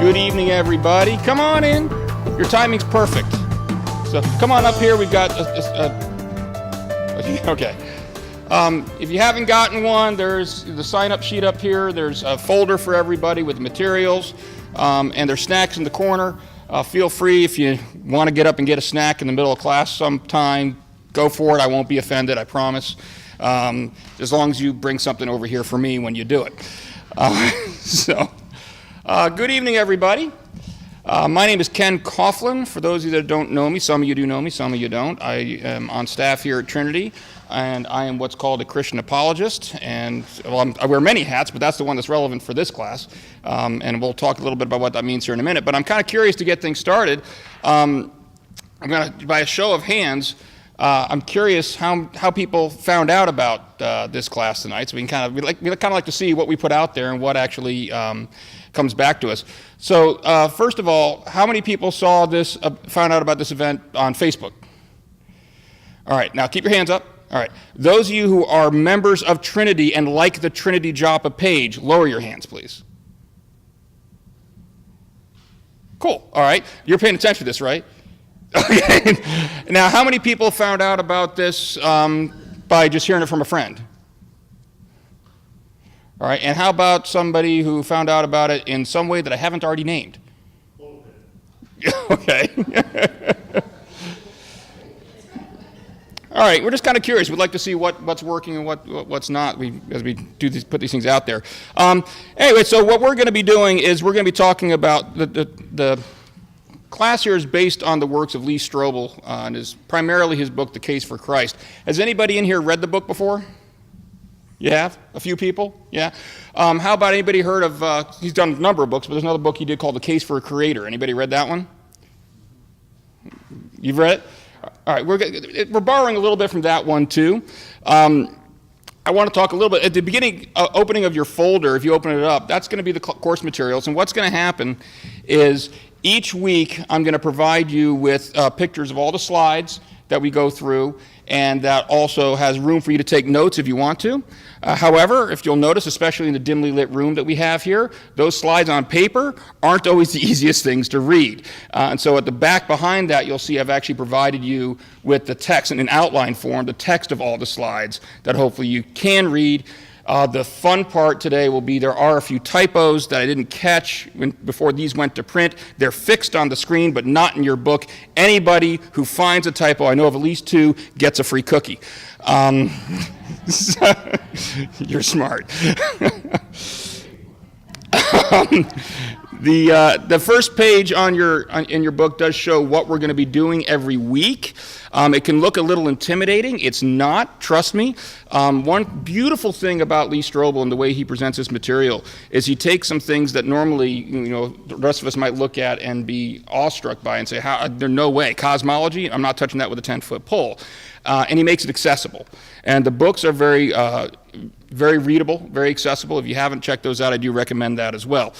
Good evening, everybody. Come on in. Your timing's perfect. So come on up here. We've got okay. If you haven't gotten one, there's the sign-up sheet up here. There's a folder for everybody with materials, and there's snacks in the corner. Feel free if you want to get up and get a snack in the middle of class sometime. Go for it. I won't be offended, I promise. As long as you bring something over here for me when you do it. Good evening, everybody. My name is Ken Coughlan. For those of you that don't know me, some of you do know me, some of you don't. I am on staff here at Trinity, and I am what's called a Christian apologist. And well, I wear many hats, but that's the one that's relevant for this class. And we'll talk a little bit about what that means here in a minute. But I'm kind of curious to get things started. I'm going to, by a show of hands, I'm curious how people found out about this class tonight. So we kind of like to see what we put out there and what actually comes back to us. So first of all, how many people saw this, found out about this event on Facebook? All right, now keep your hands up. All right, those of you who are members of Trinity and like the Trinity Joppa page, lower your hands, please. Cool. All right, you're paying attention to this, right? Okay. Now, how many people found out about this by just hearing it from a friend? All right, and how about somebody who found out about it in some way that I haven't already named? Okay. All right, we're just kind of curious. We'd like to see what's working and what's not as we put these things out there. Anyway, so what we're going to be doing is we're going to be talking about the class here is based on the works of Lee Strobel and primarily his book, The Case for Christ. Has anybody in here read the book before? You have? A few people? Yeah? How about anybody heard of, he's done a number of books, but there's another book he did called The Case for a Creator. Anybody read that one? You've read it? All right, we're borrowing a little bit from that one too. I want to talk a little bit, at the beginning, opening of your folder, if you open it up, that's going to be the course materials. And what's going to happen is each week I'm going to provide you with pictures of all the slides that we go through, and that also has room for you to take notes if you want to. However, if you'll notice, especially in the dimly lit room that we have here, those slides on paper aren't always the easiest things to read. And so at the back behind that, you'll see I've actually provided you with the text in an outline form, the text of all the slides that hopefully you can read. The fun part today will be there are a few typos that I didn't catch before these went to print. They're fixed on the screen, but not in your book. Anybody who finds a typo, I know of at least two, gets a free cookie. You're smart. The first page in your book does show what we're going to be doing every week. It can look a little intimidating. It's not, trust me. One beautiful thing about Lee Strobel and the way he presents his material is he takes some things that normally, the rest of us might look at and be awestruck by and say, there's no way. Cosmology, I'm not touching that with a 10-foot pole. And he makes it accessible. And the books are very, very readable, very accessible. If you haven't checked those out, I do recommend that as well.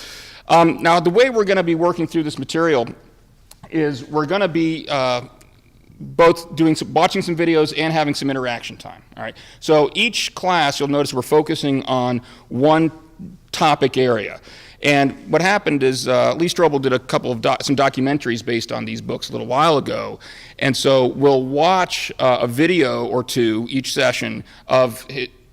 Now, the way we're going to be working through this material is we're going to be both watching some videos and having some interaction time. All right. So each class, you'll notice we're focusing on one topic area. And what happened is Lee Strobel did a couple of some documentaries based on these books a little while ago. And so we'll watch a video or two each session of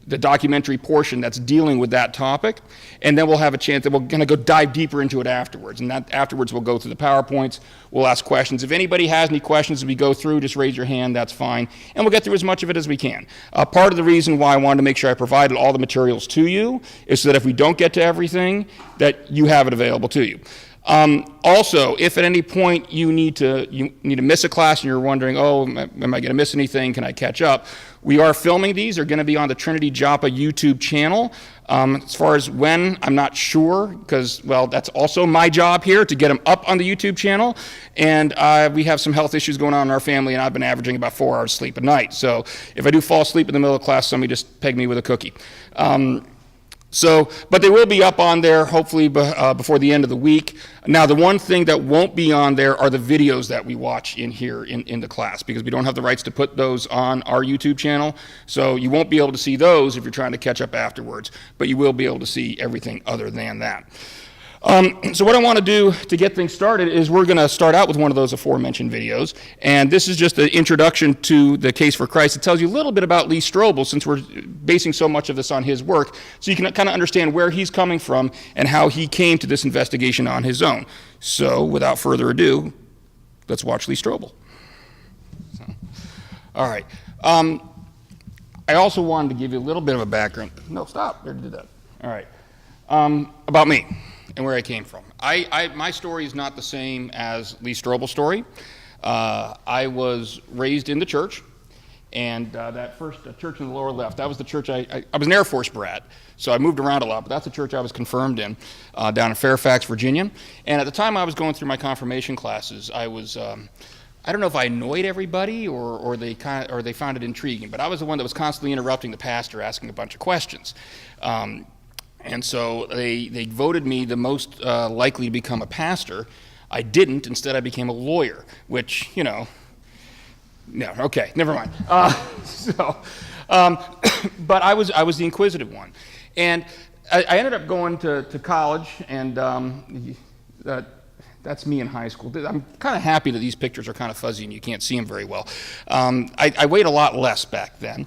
the documentary portion that's dealing with that topic, and then we'll have a chance that we're going to go dive deeper into it afterwards. And that afterwards we'll go through the PowerPoints, we'll ask questions. If anybody has any questions as we go through, just raise your hand, that's fine. And we'll get through as much of it as we can. Part of the reason why I wanted to make sure I provided all the materials to you is so that if we don't get to everything, that you have it available to you. Also, if at any point you need to miss a class and you're wondering, am I going to miss anything? Can I catch up? We are filming these. They're going to be on the Trinity Joppa YouTube channel. As far as when, I'm not sure because, well, that's also my job here to get them up on the YouTube channel. And we have some health issues going on in our family, and I've been averaging about 4 hours sleep a night. So if I do fall asleep in the middle of class, somebody just peg me with a cookie. But they will be up on there hopefully before the end of the week. Now, the one thing that won't be on there are the videos that we watch in here in the class, because we don't have the rights to put those on our YouTube channel. So you won't be able to see those if you're trying to catch up afterwards, but you will be able to see everything other than that. So what I want to do to get things started is we're going to start out with one of those aforementioned videos, and this is just an introduction to the case for Christ. It tells you a little bit about Lee Strobel, since we're basing so much of this on his work, so you can kind of understand where he's coming from and how he came to this investigation on his own. So without further ado, let's watch Lee Strobel. All right. I also wanted to give you a little bit of a background. No, stop. I already did that. All right. About me and where I came from. My story is not the same as Lee Strobel's story. I was raised in the church, and that first church in the lower left, that was the church I was an Air Force brat, so I moved around a lot, but that's the church I was confirmed in down in Fairfax, Virginia. And at the time I was going through my confirmation classes, I was, I don't know if I annoyed everybody or they found it intriguing, but I was the one that was constantly interrupting the pastor, asking a bunch of questions. And so they voted me the most likely to become a pastor. I didn't. Instead, I became a lawyer, which, you know, no, okay, never mind. But I was the inquisitive one. And I ended up going to college, and that's me in high school. I'm kind of happy that these pictures are kind of fuzzy and you can't see them very well. I weighed a lot less back then.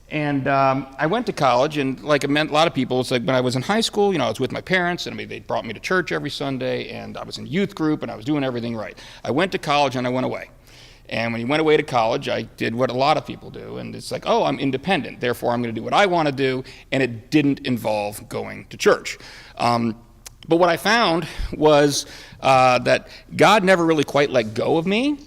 And I went to college, and like a lot of people, it's like when I was in high school, you know, I was with my parents, and they brought me to church every Sunday, and I was in youth group, and I was doing everything right. I went to college, and I went away. And when you went away to college, I did what a lot of people do, and it's like, oh, I'm independent, therefore I'm going to do what I want to do, and it didn't involve going to church. But what I found was that God never really quite let go of me.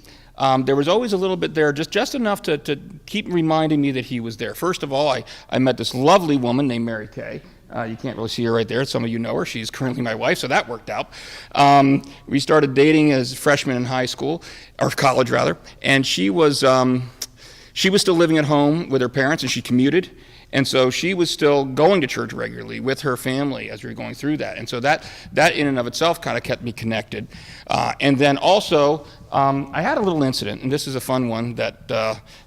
There was always a little bit there, just enough to keep reminding me that he was there. First of all, I met this lovely woman named Mary Kay. You can't really see her right there. Some of you know her. She's currently my wife, so that worked out. We started dating as freshmen in high school, or college rather, and she was still living at home with her parents, and she commuted. And so she was still going to church regularly with her family as we were going through that. And so that in and of itself kind of kept me connected. And then also, I had a little incident, and this is a fun one that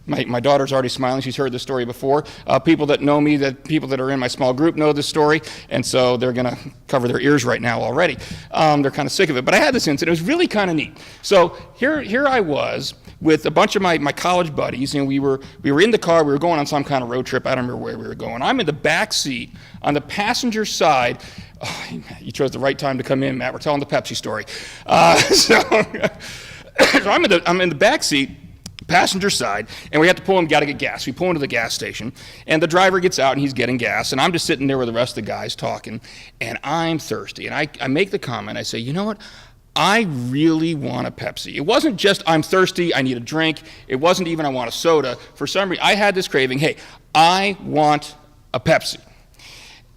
my daughter's already smiling. She's heard this story before. People that know me, people that are in my small group know this story, and so they're going to cover their ears right now already. They're kind of sick of it. But I had this incident. It was really kind of neat. So here I was with a bunch of my college buddies, and we were in the car. We were going on some kind of road trip. I don't remember where we were going. I'm in the back seat on the passenger side. Oh, you chose the right time to come in, Matt. We're telling the Pepsi story. So I'm in the back seat, passenger side, and we have to pull in. Got to get gas. We pull into the gas station, and the driver gets out, and he's getting gas, and I'm just sitting there with the rest of the guys talking, and I'm thirsty, and I make the comment. I say, you know what? I really want a Pepsi. It wasn't just I'm thirsty, I need a drink. It wasn't even I want a soda. For some reason, I had this craving, hey, I want a Pepsi.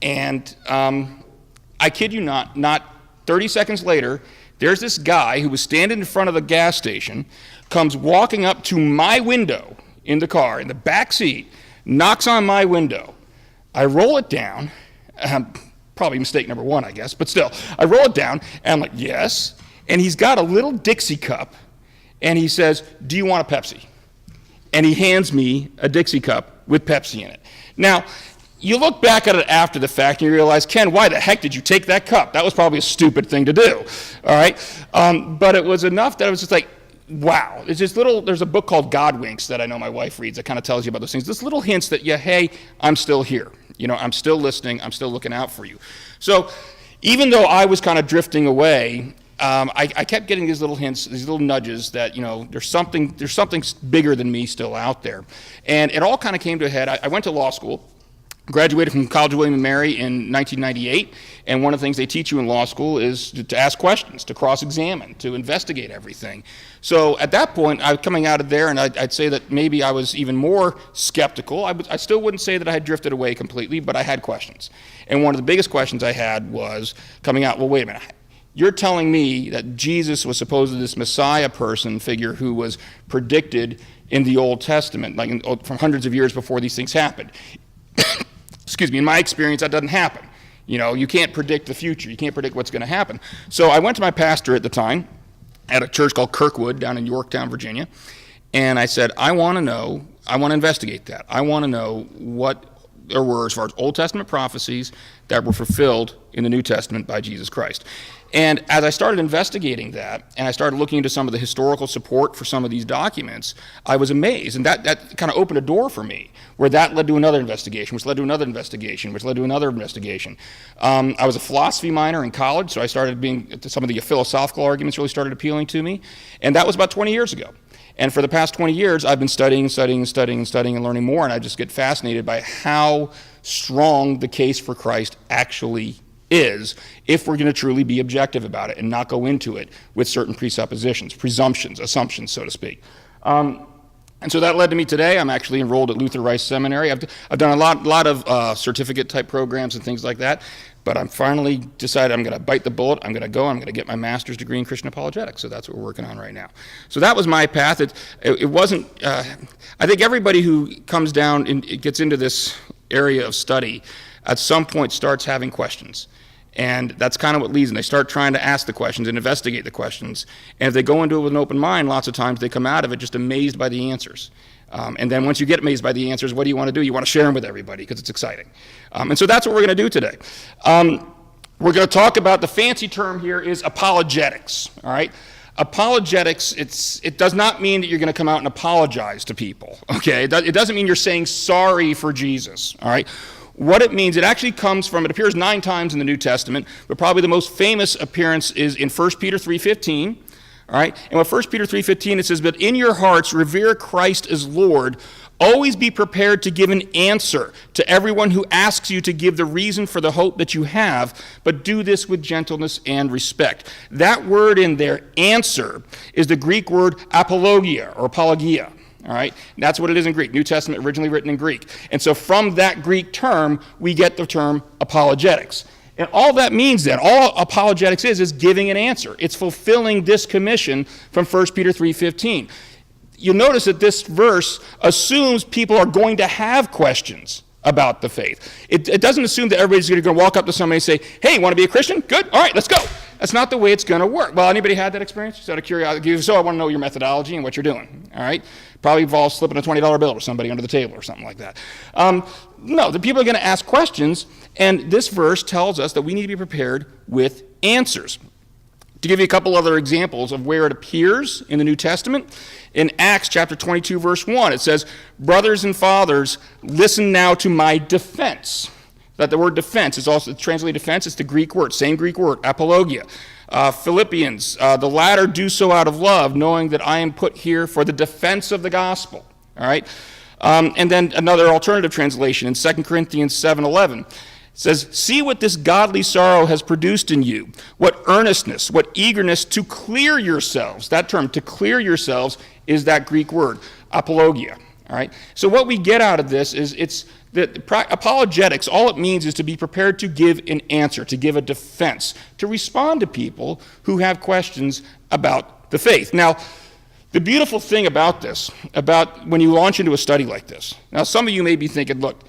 And I kid you not 30 seconds later, there's this guy who was standing in front of the gas station, comes walking up to my window in the car, in the back seat, knocks on my window. I roll it down, probably mistake number one, I guess, but still, I roll it down, and I'm like, yes. And he's got a little Dixie cup, and he says, do you want a Pepsi? And he hands me a Dixie cup with Pepsi in it. Now, you look back at it after the fact, and you realize, Ken, why the heck did you take that cup? That was probably a stupid thing to do, all right? But it was enough that it was just like, wow. It's just there's a book called God Winks that I know my wife reads that kind of tells you about those things. Just little hints that, yeah, hey, I'm still here. You know, I'm still listening. I'm still looking out for you. So even though I was kind of drifting away, I kept getting these little hints, these little nudges that, you know, there's something bigger than me still out there. And it all kind of came to a head. I went to law school, graduated from College of William & Mary in 1998, and one of the things they teach you in law school is to ask questions, to cross-examine, to investigate everything. So at that point, I was coming out of there, and I'd say that maybe I was even more skeptical. I still wouldn't say that I had drifted away completely, but I had questions. And one of the biggest questions I had was coming out, well, wait a minute. You're telling me that Jesus was supposedly this Messiah person figure who was predicted in the Old Testament, like from hundreds of years before these things happened. Excuse me, in my experience, that doesn't happen. You know, you can't predict the future. You can't predict what's going to happen. So I went to my pastor at the time at a church called Kirkwood down in Yorktown, Virginia, and I said, I want to investigate that. I want to know what there were as far as Old Testament prophecies that were fulfilled in the New Testament by Jesus Christ. And as I started investigating that, and I started looking into some of the historical support for some of these documents, I was amazed. And that kind of opened a door for me, where that led to another investigation, which led to another investigation, which led to another investigation. I was a philosophy minor in college, so I started some of the philosophical arguments really started appealing to me. And that was about 20 years ago. And for the past 20 years, I've been studying and learning more, and I just get fascinated by how strong the case for Christ actually is, if we're going to truly be objective about it and not go into it with certain presuppositions, presumptions, assumptions, so to speak. And so that led to me today. I'm actually enrolled at Luther Rice Seminary. I've done a lot of certificate-type programs and things like that, but I'm finally decided I'm going to bite the bullet. I'm going to get my master's degree in Christian apologetics, so that's what we're working on right now. So that was my path. It wasn't, I think everybody who comes down and gets into this area of study at some point starts having questions. And that's kind of what leads them. They start trying to ask the questions and investigate the questions. And if they go into it with an open mind, lots of times they come out of it just amazed by the answers. And then once you get amazed by the answers, what do you want to do? You want to share them with everybody because it's exciting. And so that's what we're going to do today. We're going to talk about, the fancy term here is apologetics, all right? Apologetics, it does not mean that you're going to come out and apologize to people, okay? It doesn't mean you're saying sorry for Jesus, all right? What it means, it actually comes from, it appears 9 times in the New Testament, but probably the most famous appearance is in 1 Peter 3:15, all right? And with 1 Peter 3:15, it says, "But in your hearts revere Christ as Lord. Always be prepared to give an answer to everyone who asks you to give the reason for the hope that you have, but do this with gentleness and respect." That word in there, answer, is the Greek word apologia or apologia. All right, and that's what it is in Greek. New Testament originally written in Greek. And so from that Greek term, we get the term apologetics. And all that means then, all apologetics is giving an answer. It's fulfilling this commission from 1 Peter 3:15. You'll notice that this verse assumes people are going to have questions about the faith. It doesn't assume that everybody's going to walk up to somebody and say, "Hey, you want to be a Christian? Good, all right, let's go." That's not the way it's going to work. Well, anybody had that experience? Just out of curiosity, so I want to know your methodology and what you're doing, all right? Probably involves slipping a $20 bill to somebody under the table or something like that. No, the people are going to ask questions, and this verse tells us that we need to be prepared with answers. To give you a couple other examples of where it appears in the New Testament, in Acts chapter 22, verse 1, it says, "Brothers and fathers, listen now to my defense." That the word defense is also translated defense. It's the Greek word, same Greek word, apologia. Philippians, the latter do so out of love, knowing that I am put here for the defense of the gospel. All right? And then another alternative translation in 2 Corinthians 7:11. It says, "See what this godly sorrow has produced in you, what earnestness, what eagerness to clear yourselves." That term, to clear yourselves, is that Greek word, apologia. All right? So what we get out of this is apologetics, all it means is to be prepared to give an answer, to give a defense, to respond to people who have questions about the faith. Now, the beautiful thing about this, about when you launch into a study like this, now some of you may be thinking, look,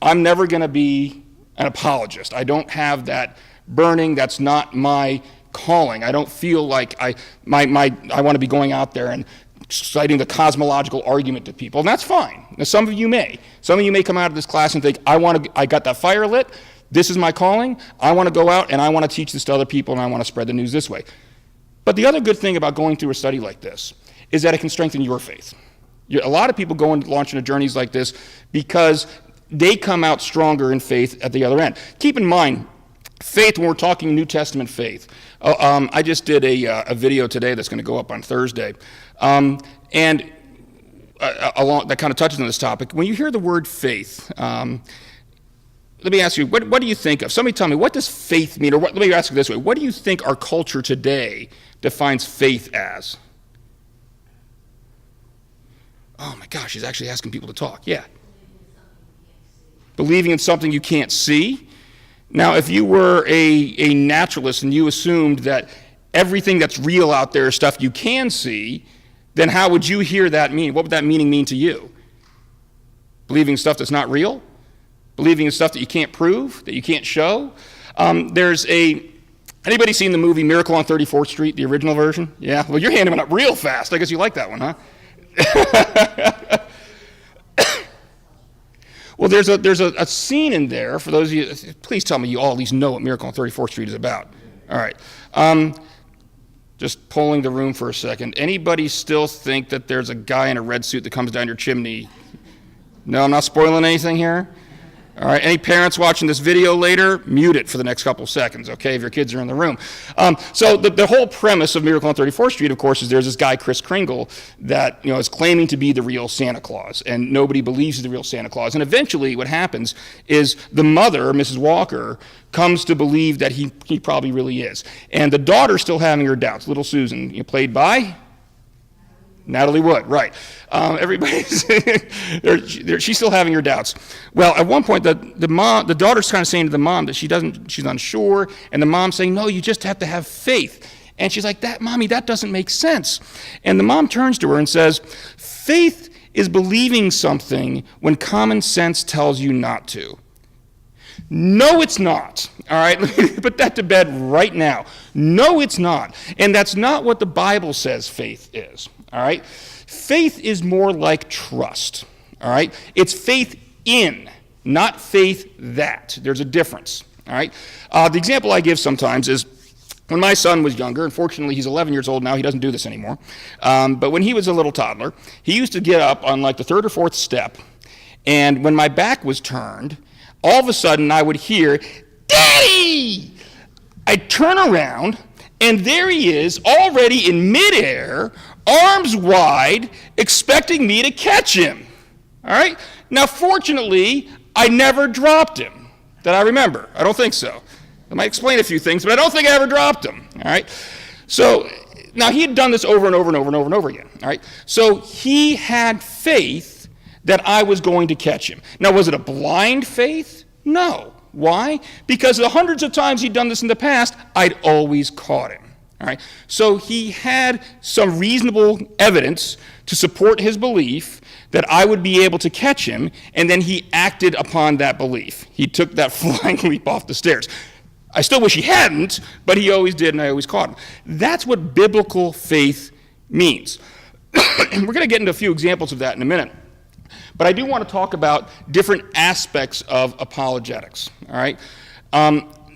I'm never going to be an apologist. I don't have that burning, that's not my calling. I don't feel like I want to be going out there and citing the cosmological argument to people, and that's fine. Now, some of you may. Some of you may come out of this class and think, I got that fire lit, this is my calling, I want to go out and I want to teach this to other people and I want to spread the news this way. But the other good thing about going through a study like this is that it can strengthen your faith. A lot of people go and launch into journeys like this because they come out stronger in faith at the other end. Keep in mind, faith, when we're talking New Testament faith, I just did a video today that's going to go up on Thursday, and that kind of touches on this topic. When you hear the word faith, let me ask you, what do you think of? Somebody tell me, what does faith mean? Or let me ask you this way, what do you think our culture today defines faith as? Oh my gosh, he's actually asking people to talk. Yeah. Believing in something you can't see. Now, if you were a naturalist and you assumed that everything that's real out there is stuff you can see, then how would you hear that mean? What would that meaning mean to you? Believing in stuff that's not real? Believing in stuff that you can't prove, that you can't show? Anybody seen the movie Miracle on 34th Street, the original version? Yeah? Well, you're handing it up real fast. I guess you like that one, huh? Well, there's a scene in there, for those of you, please tell me you all at least know what Miracle on 34th Street is about. All right. Just polling the room for a second. Anybody still think that there's a guy in a red suit that comes down your chimney? No, I'm not spoiling anything here? All right, any parents watching this video later, mute it for the next couple seconds, okay, if your kids are in the room. So the whole premise of Miracle on 34th Street, of course, is there's this guy, Kris Kringle, that is claiming to be the real Santa Claus, and nobody believes he's the real Santa Claus. And eventually what happens is the mother, Mrs. Walker, comes to believe that he probably really is. And the daughter's still having her doubts, little Susan, played by Natalie Wood, right. Everybody's, she's still having her doubts. Well, at one point, the daughter's kind of saying to the mom that she's unsure, and the mom's saying, no, you just have to have faith. And she's like, Mommy, that doesn't make sense. And the mom turns to her and says, faith is believing something when common sense tells you not to. No, it's not. All right, let me put that to bed right now. No, it's not. And that's not what the Bible says faith is. All right, faith is more like trust. All right, it's faith in, not faith that. There's a difference. All right, the example I give sometimes is when my son was younger. Unfortunately, he's 11 years old now. He doesn't do this anymore. But when he was a little toddler, he used to get up on like the third or fourth step, and when my back was turned, all of a sudden I would hear, "Daddy!" I'd turn around, and there he is, already in midair, arms wide, expecting me to catch him. All right? Now, fortunately, I never dropped him that I remember. I don't think so. I might explain a few things, but I don't think I ever dropped him. All right? So, now he had done this over and over and over and over and over again. All right? So, he had faith that I was going to catch him. Now, was it a blind faith? No. Why? Because the hundreds of times he'd done this in the past, I'd always caught him. All right, so he had some reasonable evidence to support his belief that I would be able to catch him, and then he acted upon that belief. He took that flying leap off the stairs. I still wish he hadn't, but he always did, and I always caught him. That's what biblical faith means. We're going to get into a few examples of that in a minute. But I do want to talk about different aspects of apologetics. All right.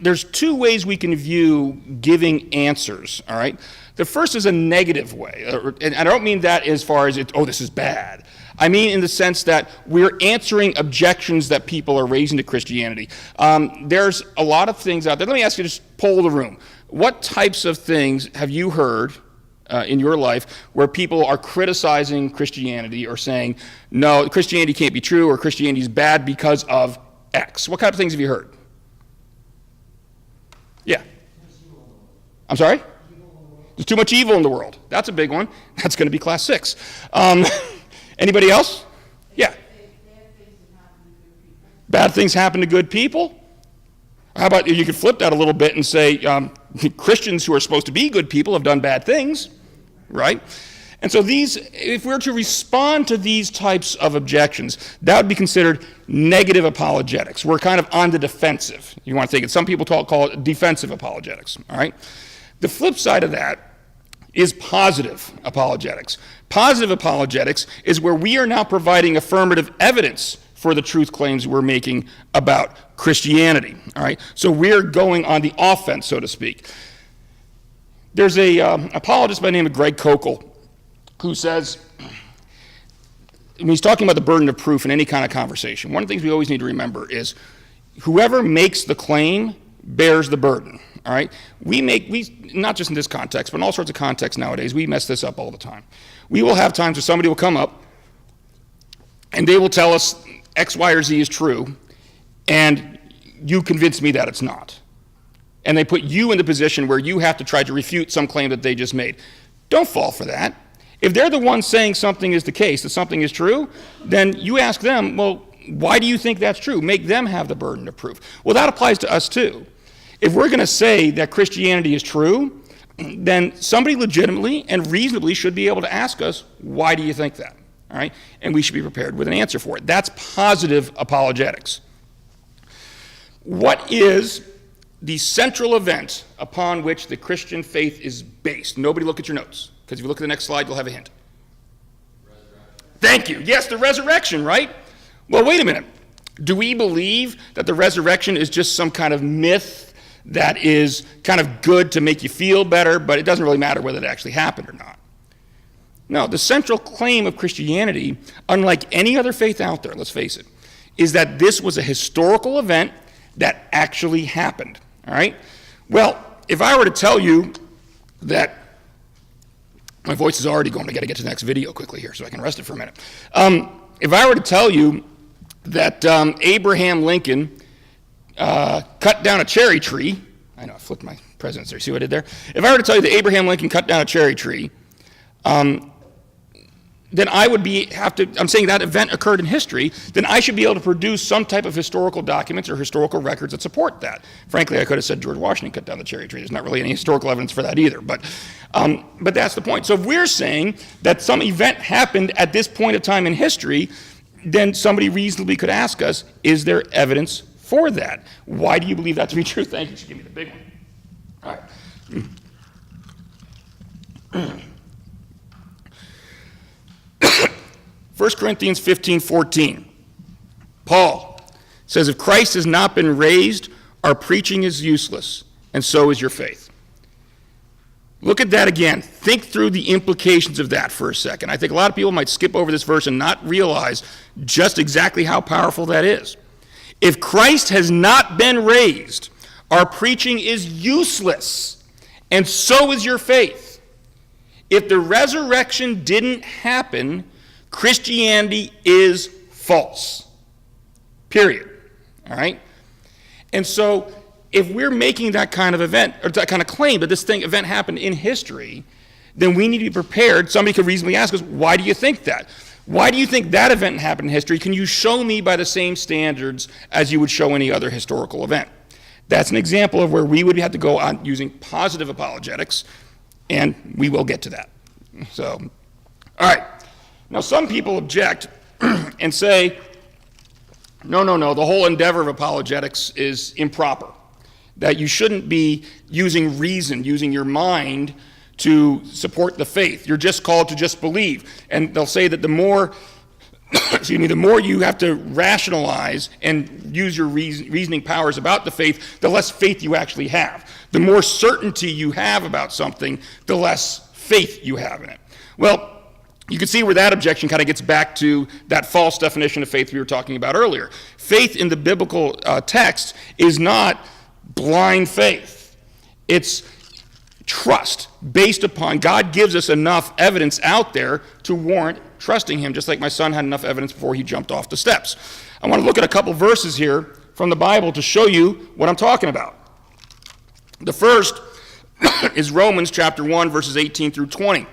There's two ways we can view giving answers, all right? The first is a negative way, and I don't mean that as far as, this is bad. I mean in the sense that we're answering objections that people are raising to Christianity. There's a lot of things out there. Let me ask you, just poll the room. What types of things have you heard in your life where people are criticizing Christianity or saying, no, Christianity can't be true, or Christianity is bad because of X? What kind of things have you heard? Yeah. I'm sorry? There's too much evil in the world. That's a big one. That's going to be class 6. Anybody else? Yeah. Bad things happen to good people? How about you could flip that a little bit and say Christians who are supposed to be good people have done bad things, right? And so if we're to respond to these types of objections, that would be considered negative apologetics. We're kind of on the defensive. You want to think it. Some people call it defensive apologetics, all right? The flip side of that is positive apologetics. Positive apologetics is where we are now providing affirmative evidence for the truth claims we're making about Christianity, all right? So we're going on the offense, so to speak. There's an apologist by the name of Greg Koukl, who says, when he's talking about the burden of proof in any kind of conversation, one of the things we always need to remember is whoever makes the claim bears the burden, all right? We not just in this context, but in all sorts of contexts nowadays, we mess this up all the time. We will have times where somebody will come up and they will tell us X, Y, or Z is true, and you convince me that it's not. And they put you in the position where you have to try to refute some claim that they just made. Don't fall for that. If they're the ones saying something is the case, that something is true, then you ask them, well, why do you think that's true? Make them have the burden of proof. Well, that applies to us too. If we're going to say that Christianity is true, then somebody legitimately and reasonably should be able to ask us, why do you think that? All right? And we should be prepared with an answer for it. That's positive apologetics. What is the central event upon which the Christian faith is based? Nobody look at your notes, because if you look at the next slide, you'll have a hint. Thank you. Yes, the resurrection, right? Well, wait a minute. Do we believe that the resurrection is just some kind of myth that is kind of good to make you feel better, but it doesn't really matter whether it actually happened or not. No, the central claim of Christianity, unlike any other faith out there, let's face it, is that this was a historical event that actually happened, all right? Well, if I were to tell you that, my voice is already going, I got to get to the next video quickly here so I can rest it for a minute. If I were to tell you that Abraham Lincoln cut down a cherry tree, I know I flipped my presidents there, see what I did there? If I were to tell you that Abraham Lincoln cut down a cherry tree, then I would I'm saying that event occurred in history, then I should be able to produce some type of historical documents or historical records that support that. Frankly, I could have said George Washington cut down the cherry tree. There's not really any historical evidence for that either, but that's the point. So if we're saying that some event happened at this point of time in history, then somebody reasonably could ask us, is there evidence for that? Why do you believe that to be true? Thank you. You should give me the big one. All right. 1 Corinthians 15:14. Paul says, if Christ has not been raised, our preaching is useless, and so is your faith. Look at that again. Think through the implications of that for a second. I think a lot of people might skip over this verse and not realize just exactly how powerful that is. If Christ has not been raised, our preaching is useless, and so is your faith. If the resurrection didn't happen, Christianity is false. Period. All right? And so if we're making that kind of event, or that kind of claim that this event happened in history, then we need to be prepared. Somebody could reasonably ask us, why do you think that? Why do you think that event happened in history? Can you show me by the same standards as you would show any other historical event? That's an example of where we would have to go on using positive apologetics, and we will get to that. So, all right. Now, some people object and say, no, the whole endeavor of apologetics is improper, that you shouldn't be using reason, using your mind to support the faith. You're just called to just believe. And they'll say that the more you have to rationalize and use your reasoning powers about the faith, the less faith you actually have. The more certainty you have about something, the less faith you have in it. Well, you can see where that objection kind of gets back to that false definition of faith we were talking about earlier. Faith in the biblical text is not blind faith. It's trust based upon God gives us enough evidence out there to warrant trusting him, just like my son had enough evidence before he jumped off the steps. I want to look at a couple verses here from the Bible to show you what I'm talking about. The first is Romans chapter 1, verses 18 through 20.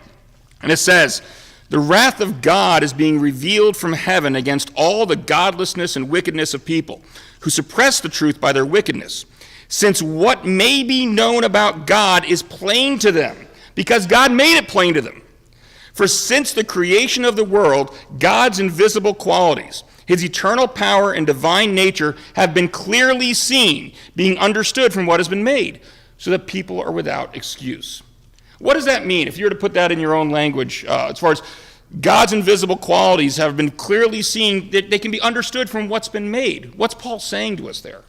And it says, the wrath of God is being revealed from heaven against all the godlessness and wickedness of people who suppress the truth by their wickedness, since what may be known about God is plain to them, because God made it plain to them. For since the creation of the world, God's invisible qualities, his eternal power and divine nature have been clearly seen, being understood from what has been made, so that people are without excuse. What does that mean? If you were to put that in your own language, as far as God's invisible qualities have been clearly seen, they can be understood from what's been made. What's Paul saying to us there?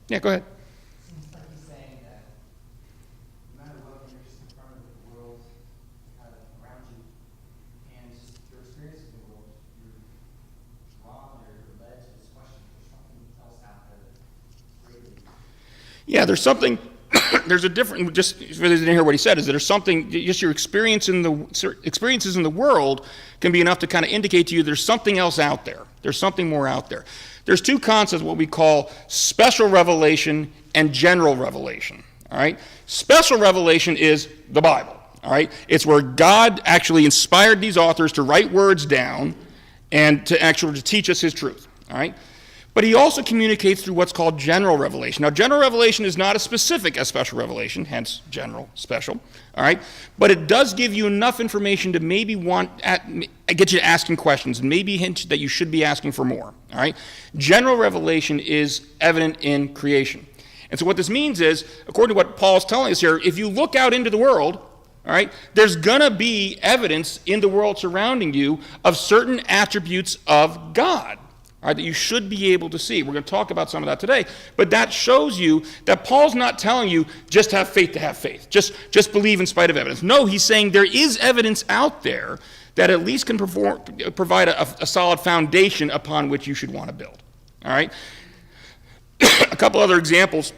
Yeah, go ahead. Seems like he's saying that no matter what you're just in front of the world kind of around you, and just your experience of the world, you're drawn or you're led to this question. There's something else out there greatly. Yeah, there's something. There's a different. Just for those who didn't hear what he said, is that there's something. Just your experiences in the world can be enough to kind of indicate to you there's something else out there. There's something more out there. There's two concepts, what we call special revelation and general revelation, all right? Special revelation is the Bible, all right? It's where God actually inspired these authors to write words down and to teach us his truth, all right? But he also communicates through what's called general revelation. Now, general revelation is not as specific as special revelation, hence general, special, all right? But it does give you enough information to maybe get you asking questions, and maybe hint that you should be asking for more, all right? General revelation is evident in creation. And so what this means is, according to what Paul's telling us here, if you look out into the world, All right? There's going to be evidence in the world surrounding you of certain attributes of God, all right, that you should be able to see. We're going to talk about some of that today, but that shows you that Paul's not telling you just have faith to have faith, just believe in spite of evidence. No, he's saying there is evidence out there that at least can provide a solid foundation upon which you should want to build. All right? A couple other examples,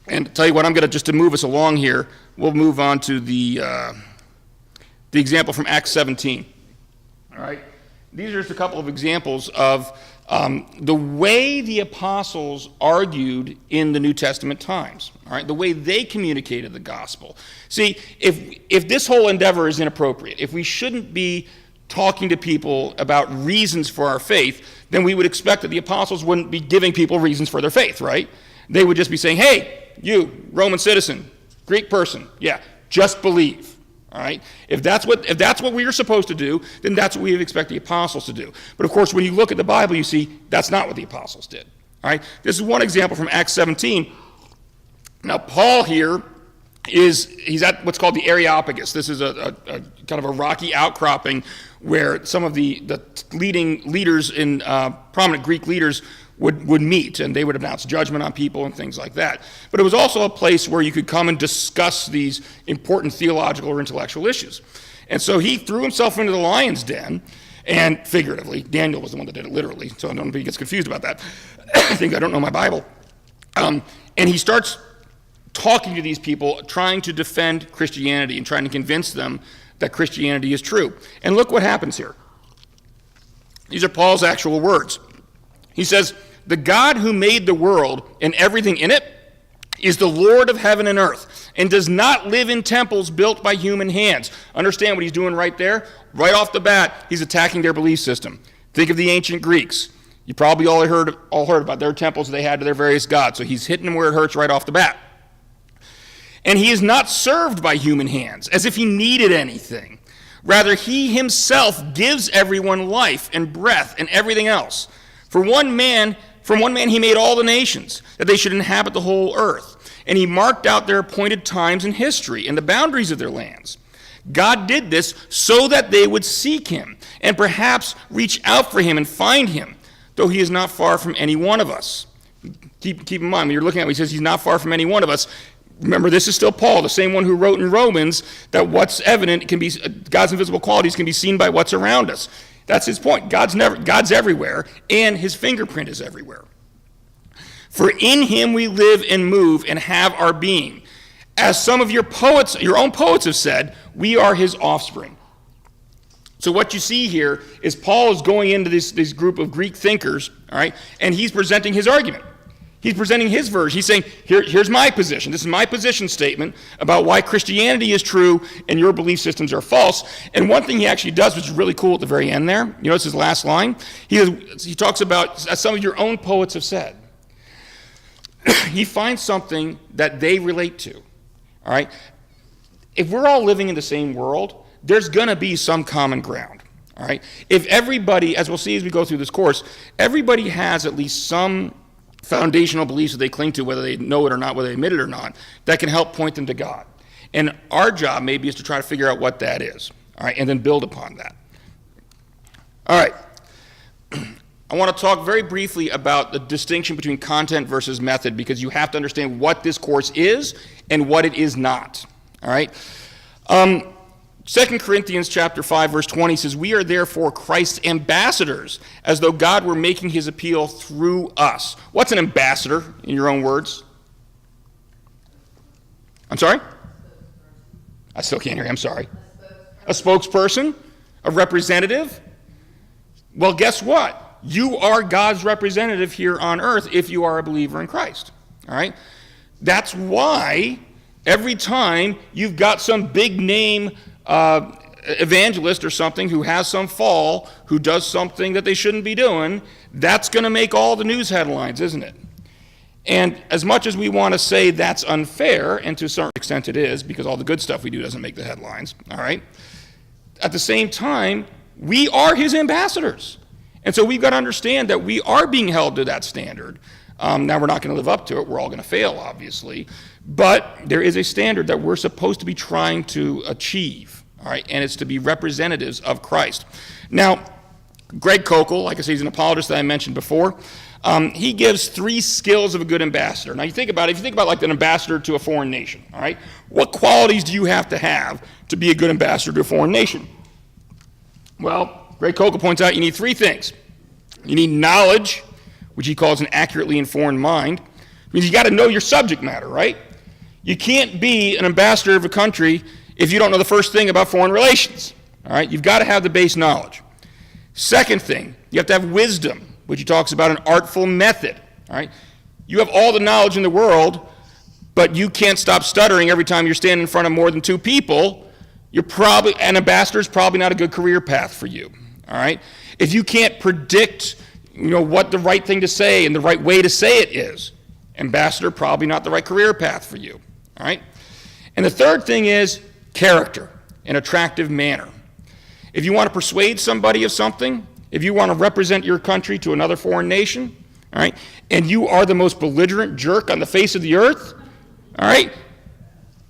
and to tell you what, I'm going to, just to move us along here, we'll move on to the example from Acts 17. All right? These are just a couple of examples of the way the apostles argued in the New Testament times, all right, the way they communicated the gospel. See, if this whole endeavor is inappropriate, if we shouldn't be talking to people about reasons for our faith, then we would expect that the apostles wouldn't be giving people reasons for their faith, right? They would just be saying, hey, you, Roman citizen, Greek person, yeah, just believe. All right? If that's what we are supposed to do, then that's what we would expect the apostles to do. But of course, when you look at the Bible, you see that's not what the apostles did. All right? This is one example from Acts 17. Now, Paul here he's at what's called the Areopagus. This is a kind of a rocky outcropping where some of the leading leaders in prominent Greek leaders would meet, and they would announce judgment on people and things like that. But it was also a place where you could come and discuss these important theological or intellectual issues. And so he threw himself into the lion's den, and figuratively, Daniel was the one that did it literally, so I don't know if he gets confused about that. I think I don't know my Bible. And he starts talking to these people, trying to defend Christianity and trying to convince them that Christianity is true. And look what happens here. These are Paul's actual words. He says, "The God who made the world and everything in it is the Lord of heaven and earth, and does not live in temples built by human hands." Understand what he's doing right there? Right off the bat, he's attacking their belief system. Think of the ancient Greeks. You probably all heard about their temples they had to their various gods. So he's hitting them where it hurts right off the bat. "And he is not served by human hands, as if he needed anything. Rather, he himself gives everyone life and breath and everything else. From one man he made all the nations, that they should inhabit the whole earth. And he marked out their appointed times in history and the boundaries of their lands. God did this so that they would seek him and perhaps reach out for him and find him, though he is not far from any one of us." Keep in mind, when you're looking at him, he says he's not far from any one of us. Remember, this is still Paul, the same one who wrote in Romans that what's evident can be, God's invisible qualities can be seen by what's around us. That's his point. God's everywhere, and his fingerprint is everywhere. "For in him we live and move and have our being. As some of your own poets have said, we are his offspring." So what you see here is Paul is going into this group of Greek thinkers, all right, and he's presenting his argument. He's presenting his version. He's saying, here's my position. This is my position statement about why Christianity is true and your belief systems are false. And one thing he actually does, which is really cool at the very end there, you notice his last line? He talks about, as some of your own poets have said. He finds something that they relate to, all right? If we're all living in the same world, there's going to be some common ground, all right? If everybody, as we'll see as we go through this course, everybody has at least some foundational beliefs that they cling to, whether they know it or not, whether they admit it or not, that can help point them to God. And our job maybe is to try to figure out what that is, all right, and then build upon that. All right. I want to talk very briefly about the distinction between content versus method, because you have to understand what this course is and what it is not, all right? 2 Corinthians chapter 5, verse 20 says, "We are therefore Christ's ambassadors, as though God were making his appeal through us." What's an ambassador, in your own words? I'm sorry? I still can't hear you, I'm sorry. A spokesperson? A representative? Well, guess what? You are God's representative here on earth if you are a believer in Christ, all right? That's why every time you've got some big name evangelist or something who has some fall, who does something that they shouldn't be doing, that's going to make all the news headlines, isn't it? And as much as we want to say that's unfair, and to a certain extent it is, because all the good stuff we do doesn't make the headlines, all right? At the same time, we are his ambassadors. And so we've got to understand that we are being held to that standard. Now, we're not going to live up to it. We're all going to fail, obviously. But there is a standard that we're supposed to be trying to achieve, all right? And it's to be representatives of Christ. Now, Greg Koukl, like I say, he's an apologist that I mentioned before. He gives 3 skills of a good ambassador. Now, you think about it, if you think about like an ambassador to a foreign nation, all right? What qualities do you have to be a good ambassador to a foreign nation? Well, Greg Koukl points out you need 3 things. You need knowledge, which he calls an accurately informed mind. It means you got to know your subject matter, right? You can't be an ambassador of a country if you don't know the first thing about foreign relations, all right? You've got to have the base knowledge. Second thing, you have to have wisdom, which he talks about an artful method, all right? You have all the knowledge in the world, but you can't stop stuttering every time you're standing in front of more than 2 people. An ambassador is probably not a good career path for you, all right? If you can't predict, what the right thing to say and the right way to say it is, ambassador, probably not the right career path for you, all right? And the third thing is character, an attractive manner. If you want to persuade somebody of something, if you want to represent your country to another foreign nation, all right, and you are the most belligerent jerk on the face of the earth, all right?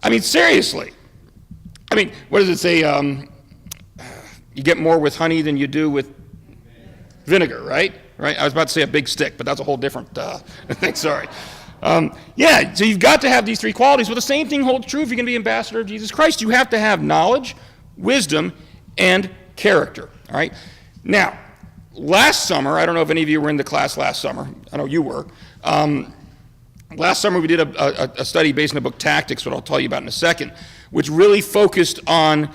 I mean, seriously. I mean, what does it say? You get more with honey than you do with vinegar, right? Right? I was about to say a big stick, but that's a whole different thing. Sorry. So you've got to have these 3 qualities. Well, the same thing holds true if you're going to be ambassador of Jesus Christ. You have to have knowledge, wisdom, and character. All right. Now, last summer, I don't know if any of you were in the class last summer. I know you were. Last summer, we did a study based on the book Tactics, what I'll tell you about in a second, which really focused on